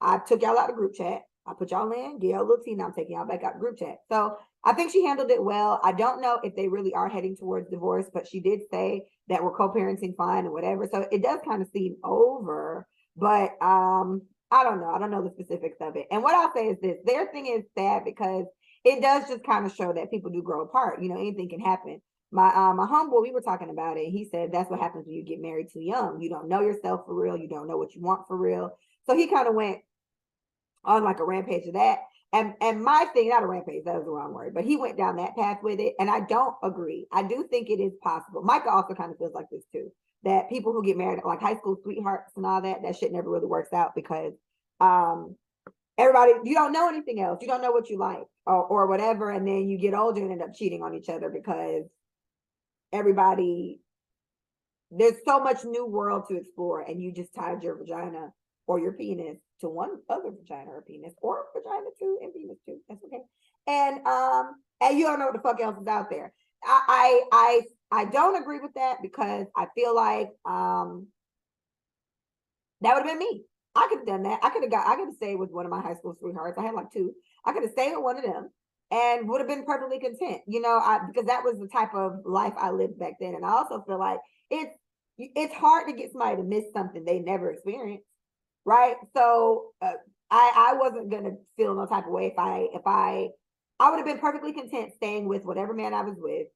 I took y'all out the group chat. I put y'all in, give y'all a little tea, now I'm taking y'all back out the group chat. So I think she handled it well. I don't know if they really are heading towards divorce, but she did say that we're co-parenting fine and whatever. So it does kind of seem over, but I don't know. I don't know the specifics of it. And what I'll say is this, their thing is sad because it does just kind of show that people do grow apart. Anything can happen. My homeboy, we were talking about it. He said that's what happens when you get married too young. You don't know yourself for real. You don't know what you want for real. So he kind of went on like a rampage of that. And my thing, not a rampage, that was the wrong word, but he went down that path with it. And I don't agree. I do think it is possible. Micah also kind of feels like this too, that people who get married, like high school sweethearts and all that shit never really works out because everybody, you don't know anything else. You don't know what you like or whatever. And then you get older and end up cheating on each other because everybody, there's so much new world to explore, and you just tied your vagina or your penis to one other vagina or penis, or vagina too and penis too. That's okay. And you don't know what the fuck else is out there. I don't agree with that because I feel like that would have been me. I could have done that. I could have stayed with one of my high school sweethearts. I had like two. I could have stayed with one of them and would have been perfectly content, because that was the type of life I lived back then. And I also feel like it's hard to get somebody to miss something they never experienced, right? So I wasn't gonna feel no type of way if I would have been perfectly content staying with whatever man I was with,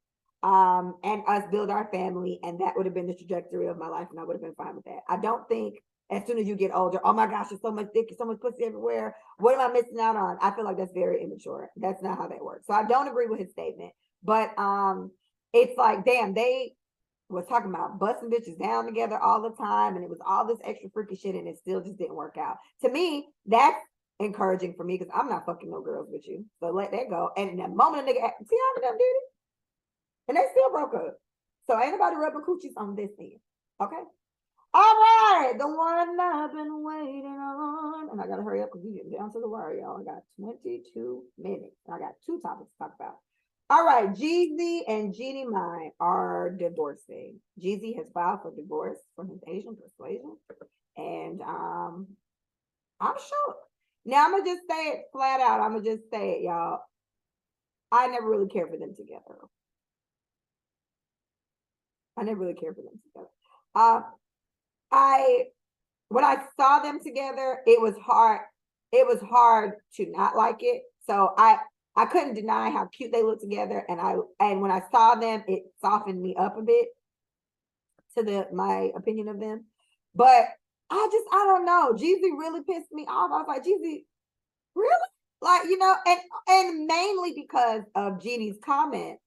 and us build our family, and that would have been the trajectory of my life, and I would have been fine with that. I don't think as soon as you get older, oh my gosh, there's so much dick, so much pussy everywhere. What am I missing out on? I feel like that's very immature. That's not how that works. So I don't agree with his statement. But it's like, damn, they was talking about busting bitches down together all the time, and it was all this extra freaky shit, and it still just didn't work out. To me, that's encouraging for me because I'm not fucking no girls with you. So let that go. And in that moment, a nigga, see how them did it? And they still broke up. So ain't nobody rubbing coochies on this end. Okay? All right, the one I've been waiting on. And I gotta hurry up because we're getting down to the wire, y'all. I got 22 minutes. I got two topics to talk about. All right, Jeezy and Jeannie Mai are divorcing. Jeezy has filed for divorce from his Asian persuasion. And I'm shocked. Now I'm gonna just say it flat out. I'm gonna just say it, y'all. I never really cared for them together. When I saw them together, it was hard to not like it. So I couldn't deny how cute they looked together. And when I saw them, it softened me up a bit to my opinion of them. But I don't know. Jeezy really pissed me off. I was like, Jeezy, really? Like, and mainly because of Jeannie's comment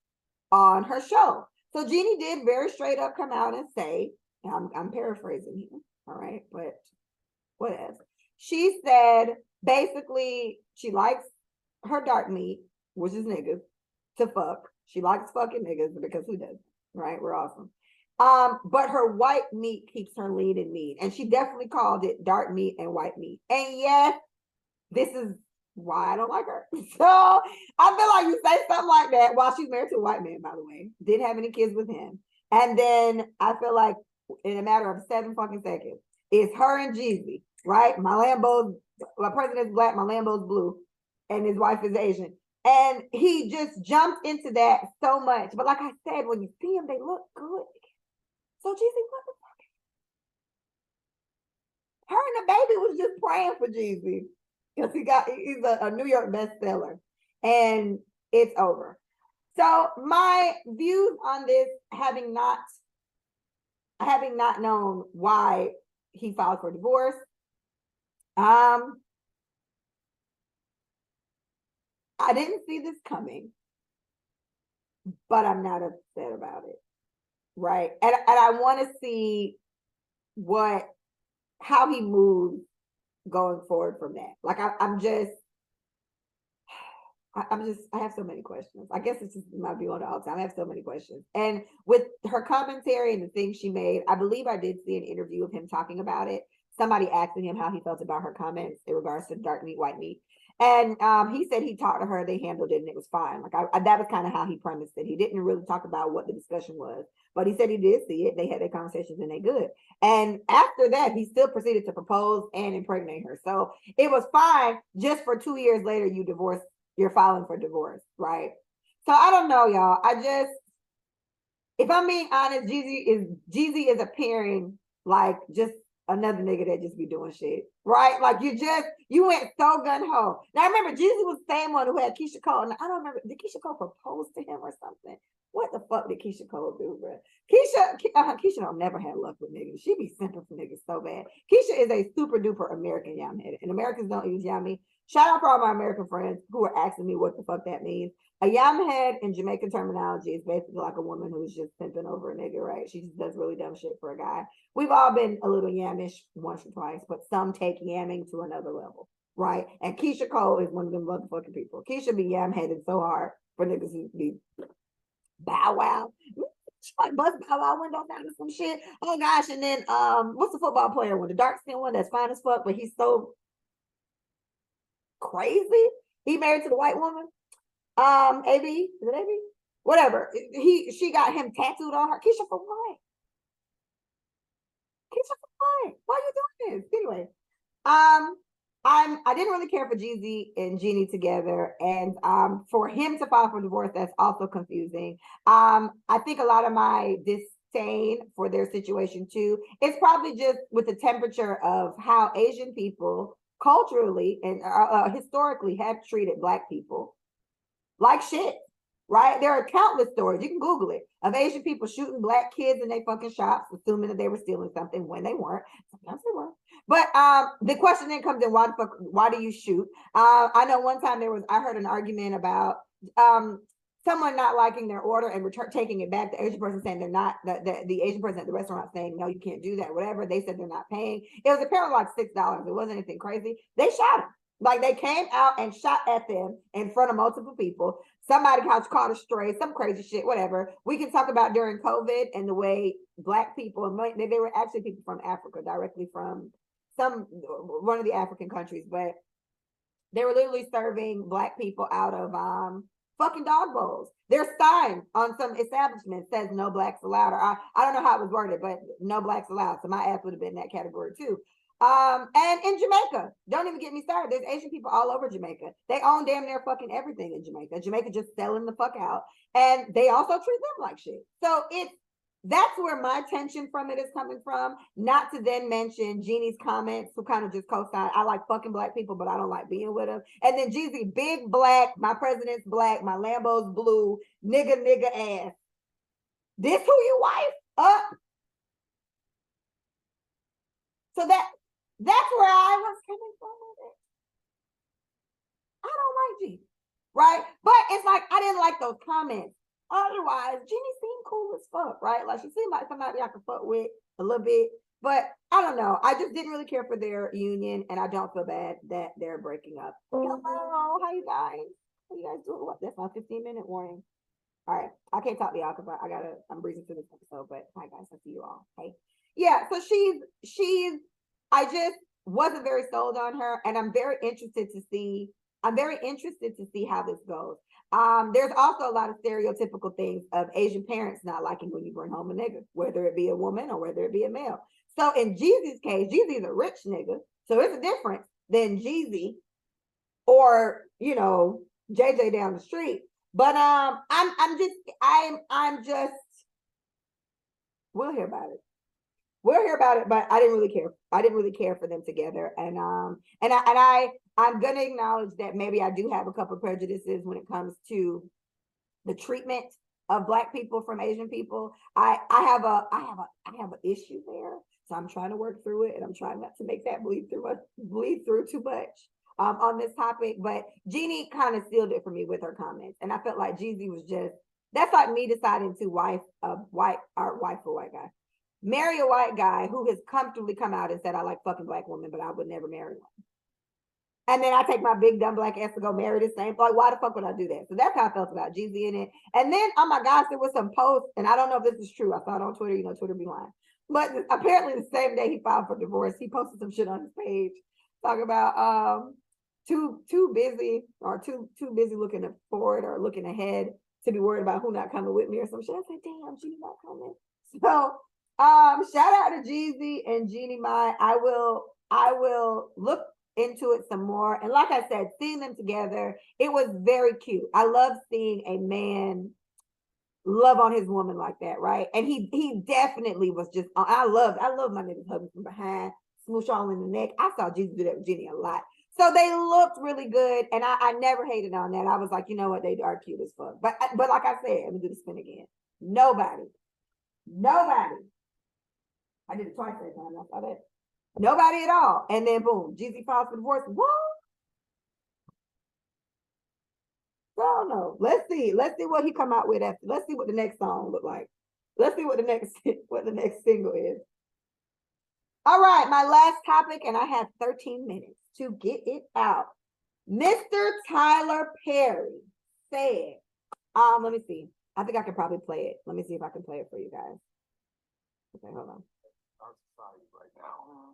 on her show. So Jeannie did very straight up come out and say, I'm paraphrasing here, all right, but whatever. She said basically she likes her dark meat, which is niggas, to fuck. She likes fucking niggas because who doesn't, right? We're awesome. But her white meat keeps her lean and mean, and she definitely called it dark meat and white meat. And yes, this is why I don't like her. So I feel like you say something like that while she's married to a white man, by the way, didn't have any kids with him, and then I feel like in a matter of 7 fucking seconds, it's her and Jeezy right? My president's black, my Lambo's blue, and his wife is Asian. And he just jumped into that so much. But like I said, when you see them, they look good. So Jeezy, what the fuck? Her and the baby was just praying for Jeezy. Because he's a New York bestseller. And it's over. So my views on this, having not known why he filed for divorce, I didn't see this coming, but I'm not upset about it, right? And I want to see how he moves going forward from that. Like I have so many questions. I guess it's just my view on it all the time. I have so many questions. And with her commentary and the things she made, I believe I did see an interview of him talking about it. Somebody asking him how he felt about her comments in regards to dark meat, white meat. And he said he talked to her, they handled it, and it was fine. Like that was kind of how he premised it. He didn't really talk about what the discussion was, but he said he did see it. They had their conversations and they good. And after that, he still proceeded to propose and impregnate her. So it was fine. Just for 2 years later, you're filing for divorce, right? So I don't know, y'all. If I'm being honest, Jeezy is appearing like just another nigga that just be doing shit, right? Like you went so gun ho. Now I remember Jeezy was the same one who had Keisha Cole, and I don't remember, did Keisha Cole propose to him or something? What the fuck did Keisha Cole do, bro? Keisha don't never have luck with niggas. She be simping for niggas so bad. Keisha is a super duper American yamhead, and Americans don't use yummy. Shout out for all my American friends who are asking me what the fuck that means. A yamhead in Jamaican terminology is basically like a woman who's just pimping over a nigga, right? She just does really dumb shit for a guy. We've all been a little yammish once or twice, but some take yamming to another level, right? And Keisha Cole is one of them motherfucking people. Keisha be yam-headed so hard for niggas who be Bow Wow. She like bust Bow Wow window down to some shit. Oh gosh, and then what's the football player one? The dark skin one that's fine as fuck, but he's so crazy. He married to the white woman. AB, is it AB? Whatever. She got him tattooed on her. Keisha, for what? Keisha, for what? Why are you doing this? Anyway, I didn't really care for Jeezy and Jeannie together, and for him to file for divorce, that's also confusing. I think a lot of my disdain for their situation too is probably just with the temperature of how Asian people culturally and historically have treated Black people like shit, right? There are countless stories, you can Google it, of Asian people shooting Black kids in their fucking shops, assuming that they were stealing something when they weren't. Sometimes they were. But the question then comes in, why do you shoot? I know one time I heard an argument about someone not liking their order and taking it back. The Asian person saying they're not, the Asian person at the restaurant saying, no, you can't do that, whatever. They said they're not paying. It was apparently like $6. It wasn't anything crazy. They shot him. Like they came out and shot at them in front of multiple people. Somebody caught a stray, some crazy shit, whatever. We can talk about during COVID and the way Black people, and they were actually people from Africa, directly from one of the African countries, but they were literally serving Black people out of fucking dog bowls. Their sign on some establishment says no Blacks allowed, or I don't know how it was worded, but no Blacks allowed. So my ass would have been in that category too. And in Jamaica, don't even get me started. There's Asian people all over Jamaica. They own damn near fucking everything in Jamaica. Jamaica just selling the fuck out, and they also treat them like shit. So that's where my tension from it is coming from. Not to then mention Jeannie's comments, who kind of just co-signed, I like fucking Black people, but I don't like being with them. And then Jeezy, big Black, my president's Black, my Lambo's blue, nigga ass. This who you wife up? So that's where I was coming from with it. I don't like Jeannie, right? But it's like I didn't like those comments. Otherwise, Jeannie seemed cool as fuck, right? Like she seemed like somebody I could fuck with a little bit. But I don't know. I just didn't really care for their union, and I don't feel bad that they're breaking up. Hello, how you guys? How you guys doing? What? That's my 15-minute warning. All right, I can't talk to y'all because I'm breezing through this episode. But hi guys, I see you all. Hey, yeah. So she's. I just wasn't very sold on her, and I'm very interested to see how this goes. There's also a lot of stereotypical things of Asian parents not liking when you bring home a nigga, whether it be a woman or whether it be a male. So in Jeezy's case, Jeezy's a rich nigga. So it's a difference than Jeezy or, you know, JJ down the street. But I'm just we'll hear about it. We'll hear about it, but I didn't really care. I didn't really care for them together. I'm gonna acknowledge that maybe I do have a couple of prejudices when it comes to the treatment of Black people from Asian people. I have an issue there. So I'm trying to work through it, and I'm trying not to make that bleed through too much on this topic. But Jeannie kind of sealed it for me with her comments, and I felt like Jeezy was just that's like me deciding to wife a white guy, marry a white guy who has comfortably come out and said I like fucking Black women, but I would never marry one. And then I take my big dumb Black ass to go marry the same. Like, why the fuck would I do that? So that's how I felt about Jeezy in it. And then, oh my gosh, there was some posts, and I don't know if this is true. I saw it on Twitter. You know, Twitter be lying. But apparently, the same day he filed for divorce, he posted some shit on his page talking about too busy looking forward or looking ahead to be worried about who not coming with me or some shit. I said, damn, Jeannie not coming. So shout out to Jeezy and Jeannie Mai. I will look into it some more. And like I said, seeing them together, it was very cute. I love seeing a man love on his woman like that, right? And he definitely was just. I love my niggas hugging from behind, smoosh all in the neck. I saw Jesus do that with Jenny a lot. So they looked really good, and I never hated on that. I was like, you know what, they are cute as fuck. But like I said, let me do the spin again. Nobody. I did it twice that time. I saw that. Nobody at all. And then boom, Jeezy files for divorce. What? I don't know. Let's see what he come out with after. Let's see what the next song look like. Let's see what the next single is. All right, my last topic, and I have 13 minutes to get it out. Mr. Tyler Perry said, let me see. I think I can probably play it. Let me see if I can play it for you guys. Okay, hold on. Our society right now,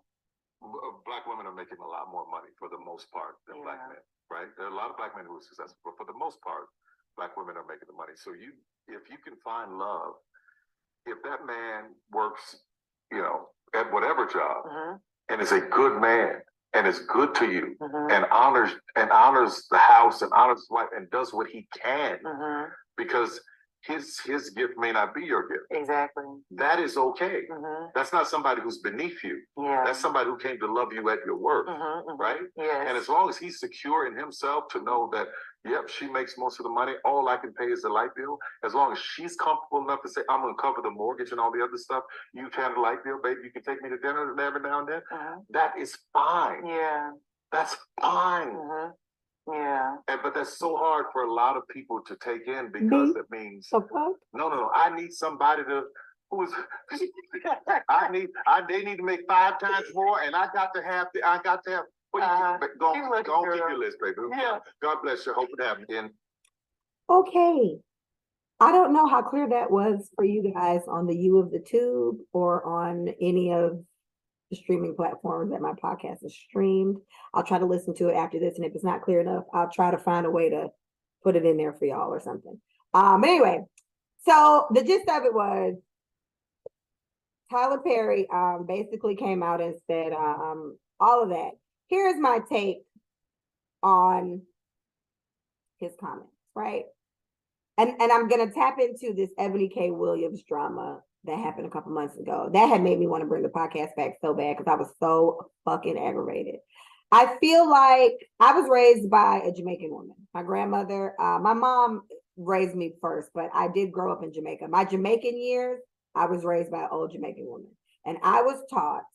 Black women are making a lot more money for the most part than Black men, right? There are a lot of Black men who are successful, but for the most part, Black women are making the money. So if you can find love, if that man works, you know, at whatever job and is a good man and is good to you and honors the house and honors his wife and does what he can because his gift may not be your gift. Exactly. That is okay. That's not somebody who's beneath you. Yeah. That's somebody who came to love you at your worth, right? Yes. And as long as he's secure in himself to know that, yep, she makes most of the money, all I can pay is the light bill. As long as she's comfortable enough to say, I'm going to cover the mortgage and all the other stuff, you can the light bill, baby, you can take me to dinner every now and then. That is fine. Yeah. That's fine. Yeah. But that's so hard for a lot of people to take in because it means no. I need somebody to who is they need to make 5 times more, and I got to have. Go keep your list, baby. Yeah. God bless you. Hope it happens again. Okay. I don't know how clear that was for you guys on the U of the Tube or on any of the streaming platforms that my podcast is streamed. I'll try to listen to it after this, and if it's not clear enough, I'll try to find a way to put it in there for y'all or something. Anyway, so the gist of it was Tyler Perry basically came out and said all of that. Here's my take on his comments, right? And I'm gonna tap into this Ebony K. Williams drama that happened a couple months ago. That had made me want to bring the podcast back so bad because I was so fucking aggravated. I feel like I was raised by a Jamaican woman. My grandmother, my mom raised me first, but I did grow up in Jamaica. My Jamaican years, I was raised by an old Jamaican woman. And I was taught,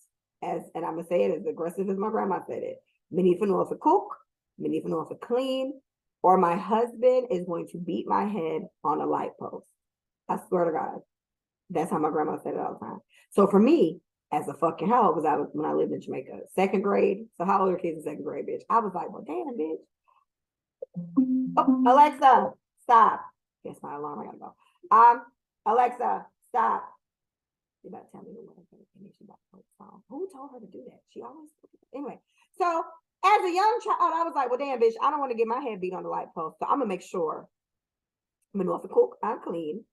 and I'm going to say it as aggressive as my grandma said it, me need to know if to cook, me need to know if to clean, or my husband is going to beat my head on a light post. I swear to God. That's how my grandma said it all the time. So for me, as a fucking how old was I when I lived in Jamaica? 2nd grade. So how old are kids in 2nd grade, bitch? I was like, well, damn, bitch. Oh, Alexa, stop. Guess my alarm, I gotta go. Alexa, stop. You better tell me who told her to do that? She always anyway. So as a young child, I was like, well, damn, bitch, I don't want to get my head beat on the light post. So I'm gonna make sure I'm gonna know if to cook, I'm clean.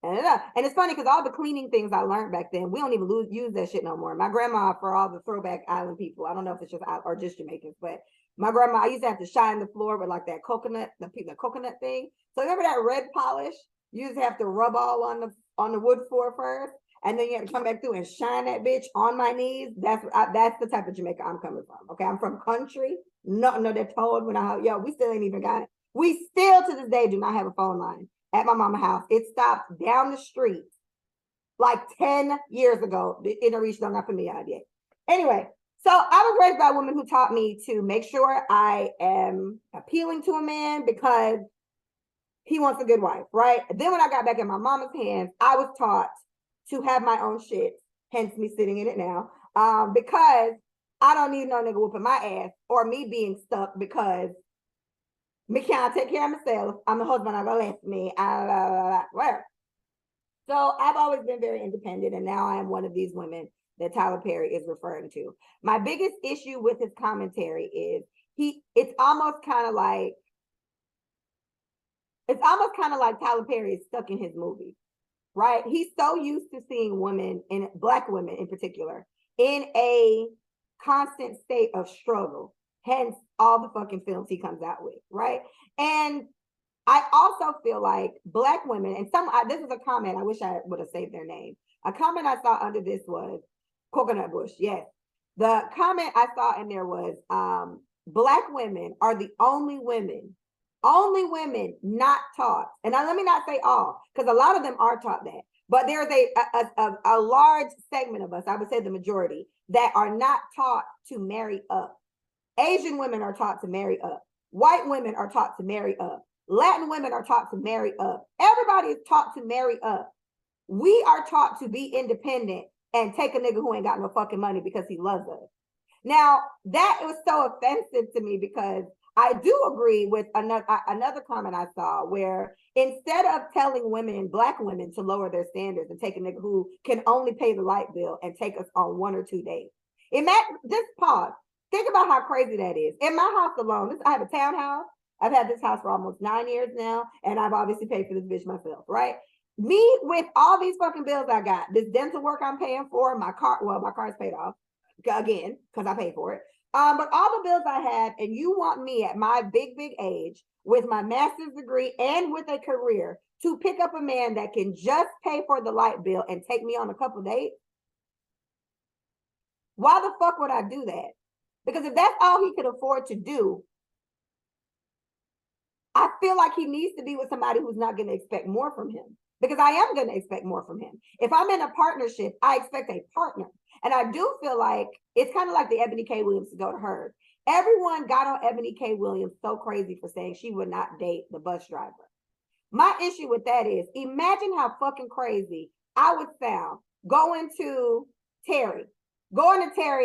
And it's funny because all the cleaning things I learned back then, we don't even use that shit no more. My grandma, for all the throwback island people, I don't know if it's just or just Jamaicans, but my grandma, I used to have to shine the floor with like that coconut, the coconut thing. So remember that red polish? You used to have to rub all on the wood floor first, and then you have to come back through and shine that bitch on my knees. That's the type of Jamaica I'm coming from. Okay, I'm from country. No, they're told when we still ain't even got it. We still to this day do not have a phone line at my mama's house. It stopped down the street like 10 years ago. In a reach, not for me idea. Anyway, so I was raised by a woman who taught me to make sure I am appealing to a man because he wants a good wife, right? Then when I got back in my mama's hands, I was taught to have my own shit, hence me sitting in it now, because I don't need no nigga whooping my ass or me being stuck because me can't take care of myself. I'm the husband, I'm gonna let me, whatever. So I've always been very independent, and now I am one of these women that Tyler Perry is referring to. My biggest issue with his commentary is it's almost kind of like Tyler Perry is stuck in his movie, right? He's so used to seeing women, and Black women in particular, in a constant state of struggle, hence all the fucking films he comes out with, right? And I also feel like Black women, and this is a comment, I wish I would have saved their name. A comment I saw under this was Coconut Bush, yes. The comment I saw in there was Black women are the only women not taught, and now let me not say all, because a lot of them are taught that, but there's a large segment of us, I would say the majority, that are not taught to marry up. Asian women are taught to marry up. White women are taught to marry up. Latin women are taught to marry up. Everybody is taught to marry up. We are taught to be independent and take a nigga who ain't got no fucking money because he loves us. Now, that was so offensive to me because I do agree with another comment I saw where instead of telling women, Black women, to lower their standards and take a nigga who can only pay the light bill and take us on 1 or 2 dates. Just pause. Think about how crazy that is. In my house alone, I have a townhouse. I've had this house for almost 9 years now, and I've obviously paid for this bitch myself, right? Me with all these fucking bills I got, this dental work I'm paying for, my car's paid off again because I paid for it. But all the bills I have, and you want me at my big age with my master's degree and with a career to pick up a man that can just pay for the light bill and take me on a couple dates? Why the fuck would I do that? Because if that's all he could afford to do, I feel like he needs to be with somebody who's not going to expect more from him, because I am going to expect more from him. If I'm in a partnership, I expect a partner. And I do feel like it's kind of like the Ebony K. Williams, to go to her. Everyone got on Ebony K. Williams so crazy for saying she would not date the bus driver. My issue with that is, imagine how fucking crazy I would sound going to Terry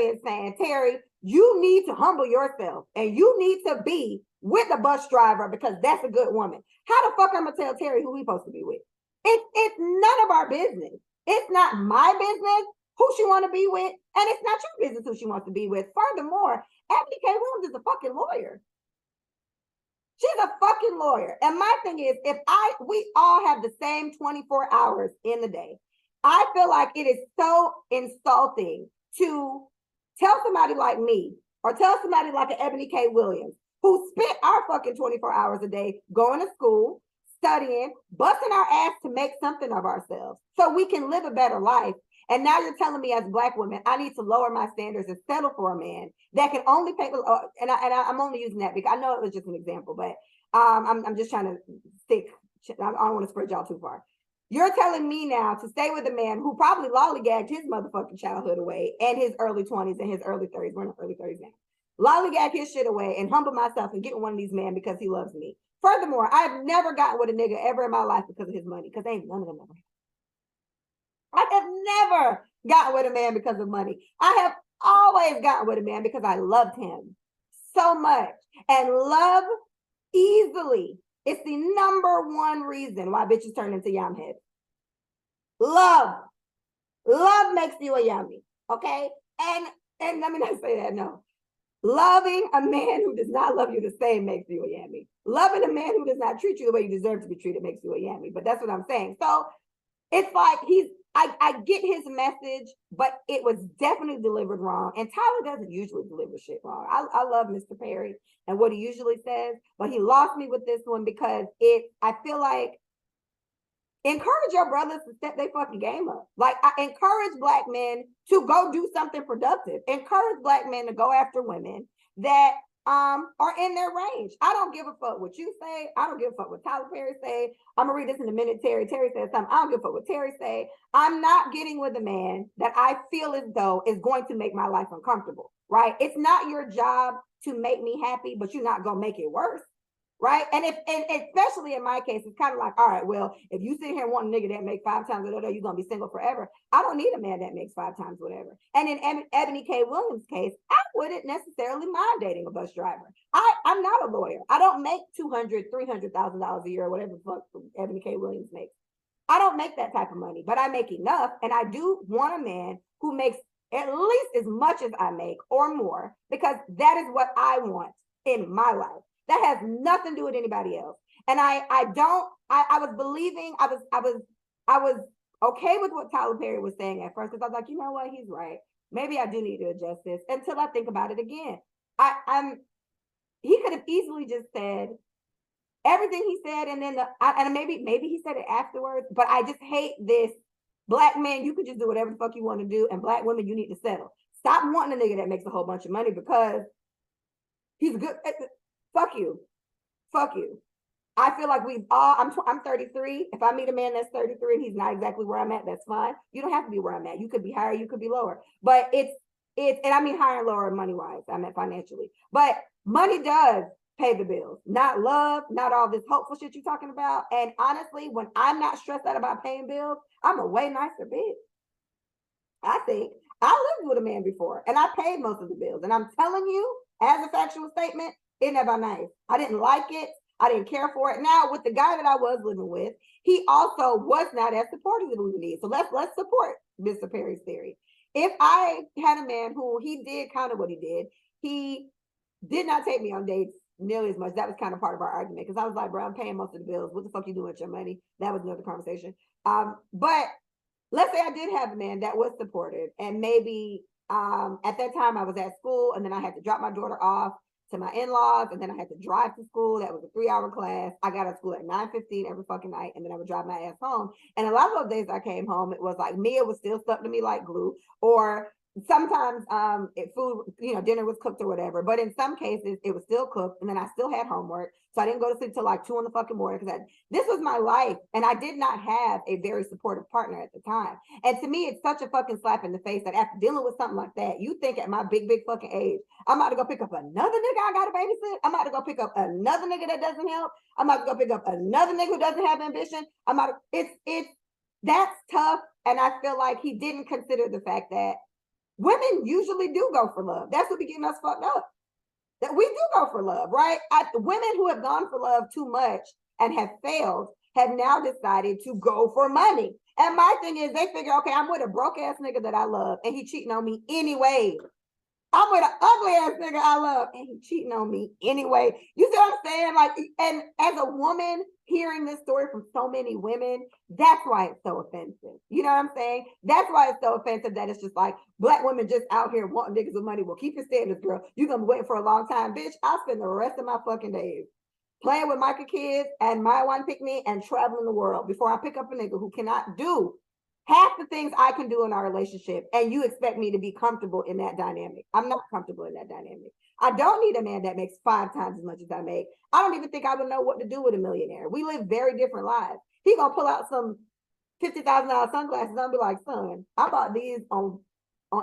and saying, Terry, you need to humble yourself and you need to be with a bus driver because that's a good woman. How the fuck I'm gonna tell Terry who we supposed to be with? It's none of our business. It's not my business who she want to be with, and it's not your business who she wants to be with. Furthermore, Abby K. Williams is a fucking lawyer. She's a fucking lawyer. And my thing is, we all have the same 24 hours in the day. I feel like it is so insulting to tell somebody like me or tell somebody like an Ebony K. Williams, who spent our fucking 24 hours a day going to school, studying, busting our ass to make something of ourselves so we can live a better life. And now you're telling me as Black women, I need to lower my standards and settle for a man that can only pay, I'm only using that because I know it was just an example, but I'm just trying to stick, I don't want to spread y'all too far. You're telling me now to stay with a man who probably lollygagged his motherfucking childhood away and his early 20s and his early 30s, we're in the early 30s now. Lollygag his shit away and humble myself and get with one of these men because he loves me. Furthermore, I've never gotten with a nigga ever in my life because of his money, because ain't none of them ever. I have never gotten with a man because of money. I have always gotten with a man because I loved him so much. And love easily, it's the #1 reason why bitches turn into yam heads. Love makes you a yummy, okay? And let me not say that, no. Loving a man who does not love you the same makes you a yammy. Loving a man who does not treat you the way you deserve to be treated makes you a yammy. But that's what I'm saying. So it's like I get his message, but it was definitely delivered wrong. And Tyler doesn't usually deliver shit wrong. I love Mr. Perry and what he usually says, but he lost me with this one because I feel like encourage your brothers to step their fucking game up. Like, I encourage Black men to go do something productive. Encourage Black men to go after women that are in their range. I don't give a fuck what you say. I don't give a fuck what Tyler Perry say. I'm gonna read this in a minute. Terry says something. I don't give a fuck what Terry say. I'm not getting with a man that I feel as though is going to make my life uncomfortable. Right? It's not your job to make me happy, but you're not gonna make it worse. Right. And especially in my case, it's kind of like, all right, well, if you sit here and want a nigga that make 5 times whatever, you're going to be single forever. I don't need a man that makes 5 times whatever. And in Ebony K. Williams' case, I wouldn't necessarily mind dating a bus driver. I'm not a lawyer. I don't make $200,000, $300,000 a year or whatever the fuck Ebony K. Williams makes. I don't make that type of money, but I make enough. And I do want a man who makes at least as much as I make or more, because that is what I want in my life. That has nothing to do with anybody else. And I was believing, I was okay with what Tyler Perry was saying at first, because I was like, you know what, he's right. Maybe I do need to adjust this until I think about it again. He could have easily just said everything he said, and then maybe he said it afterwards, but I just hate this. Black men, you could just do whatever the fuck you want to do, and Black women, you need to settle. Stop wanting a nigga that makes a whole bunch of money because he's good. Fuck you. Fuck you. I feel like I'm 33. If I meet a man that's 33 and he's not exactly where I'm at, that's fine. You don't have to be where I'm at. You could be higher, you could be lower. But and I mean higher and lower money-wise, I meant financially. But money does pay the bills. Not love, not all this hopeful shit you're talking about. And honestly, when I'm not stressed out about paying bills, I'm a way nicer bitch. I think. I lived with a man before and I paid most of the bills. And I'm telling you, as a factual statement, it never nice. I didn't like it. I didn't care for it. Now, with the guy that I was living with, he also was not as supportive as we need. So let's support Mr. Perry's theory. If I had a man who he did kind of what he did not take me on dates nearly as much. That was kind of part of our argument because I was like, bro, I'm paying most of the bills. What the fuck you doing with your money? That was another conversation. But let's say I did have a man that was supportive, and maybe at that time I was at school, and then I had to drop my daughter off to my in-laws, and then I had to drive to school. That was a 3-hour class. I got out of school at 9:15 every fucking night, and then I would drive my ass home. And a lot of those days I came home, it was like Mia was still stuck to me like glue, or sometimes food, dinner was cooked or whatever. But in some cases, it was still cooked, and then I still had homework. So I didn't go to sleep till like 2 in the fucking morning because this was my life, and I did not have a very supportive partner at the time. And to me, it's such a fucking slap in the face that after dealing with something like that, you think at my big fucking age, I'm about to go pick up another nigga I got to babysit. I'm about to go pick up another nigga that doesn't help. I'm about to go pick up another nigga who doesn't have ambition. That's tough. And I feel like he didn't consider the fact that women usually do go for love. That's what be getting us fucked up. That we do go for love, right? Women who have gone for love too much and have failed have now decided to go for money. And my thing is, they figure, okay, I'm with a broke ass nigga that I love, and he cheating on me anyway. I'm with an ugly ass nigga I love, and he cheating on me anyway. You see what I'm saying? Like, and as a woman hearing this story from so many women, that's why it's so offensive. You know what I'm saying? That's why it's so offensive that it's just like Black women just out here wanting niggas with money. Well, keep your standards, girl. You're gonna be waiting for a long time, bitch. I'll spend the rest of my fucking days playing with Micah kids and my one pick me and traveling the world before I pick up a nigga who cannot do half the things I can do in our relationship, and you expect me to be comfortable in that dynamic. I'm not comfortable in that dynamic. I don't need a man that makes 5 times as much as I make. I don't even think I would know what to do with a millionaire. We live very different lives. He gonna pull out some $50,000 sunglasses. I'll be like, son, I bought these on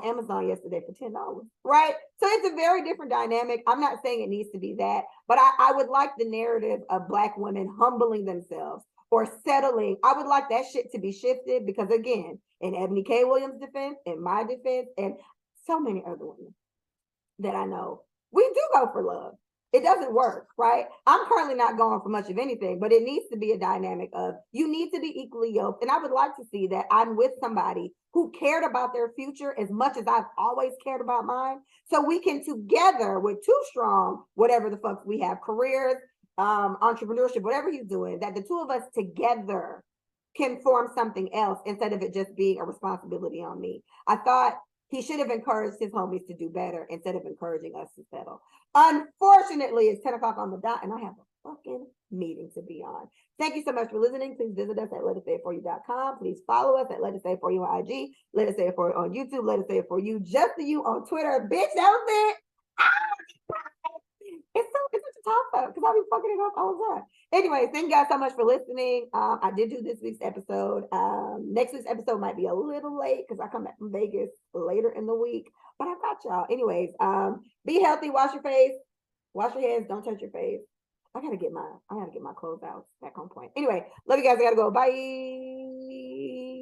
Amazon yesterday for $10, right? So it's a very different dynamic. I'm not saying it needs to be that, but I would like the narrative of Black women humbling themselves or settling. I would like that shit to be shifted because, again, in Ebony K. Williams' defense, in my defense, and so many other women that I know, we do go for love. It doesn't work, right? I'm currently not going for much of anything, but it needs to be a dynamic of you need to be equally yoked. And I would like to see that I'm with somebody who cared about their future as much as I've always cared about mine. So we can together with 2 strong, whatever the fuck we have, careers, entrepreneurship, whatever he's doing, that the 2 of us together can form something else instead of it just being a responsibility on me. I thought he should have encouraged his homies to do better instead of encouraging us to settle. Unfortunately, it's 10 o'clock on the dot and I have a fucking meeting to be on. Thank you so much for listening. Please visit us at letitsaitforyou.com. Please follow us at Let It Say It For You on IG. Let It Say It For You on YouTube. Let It Say It For You, just for you on Twitter. Bitch, that was it. It's such a tough because I'll be fucking it up all the time. Anyway, thank you guys so much for listening. I did do this week's episode. Next week's episode might be a little late because I come back from Vegas later in the week, but I got y'all. Anyways, be healthy, wash your face, wash your hands, don't touch your face. I gotta get my clothes out back on point. Anyway, love you guys. I gotta go. Bye.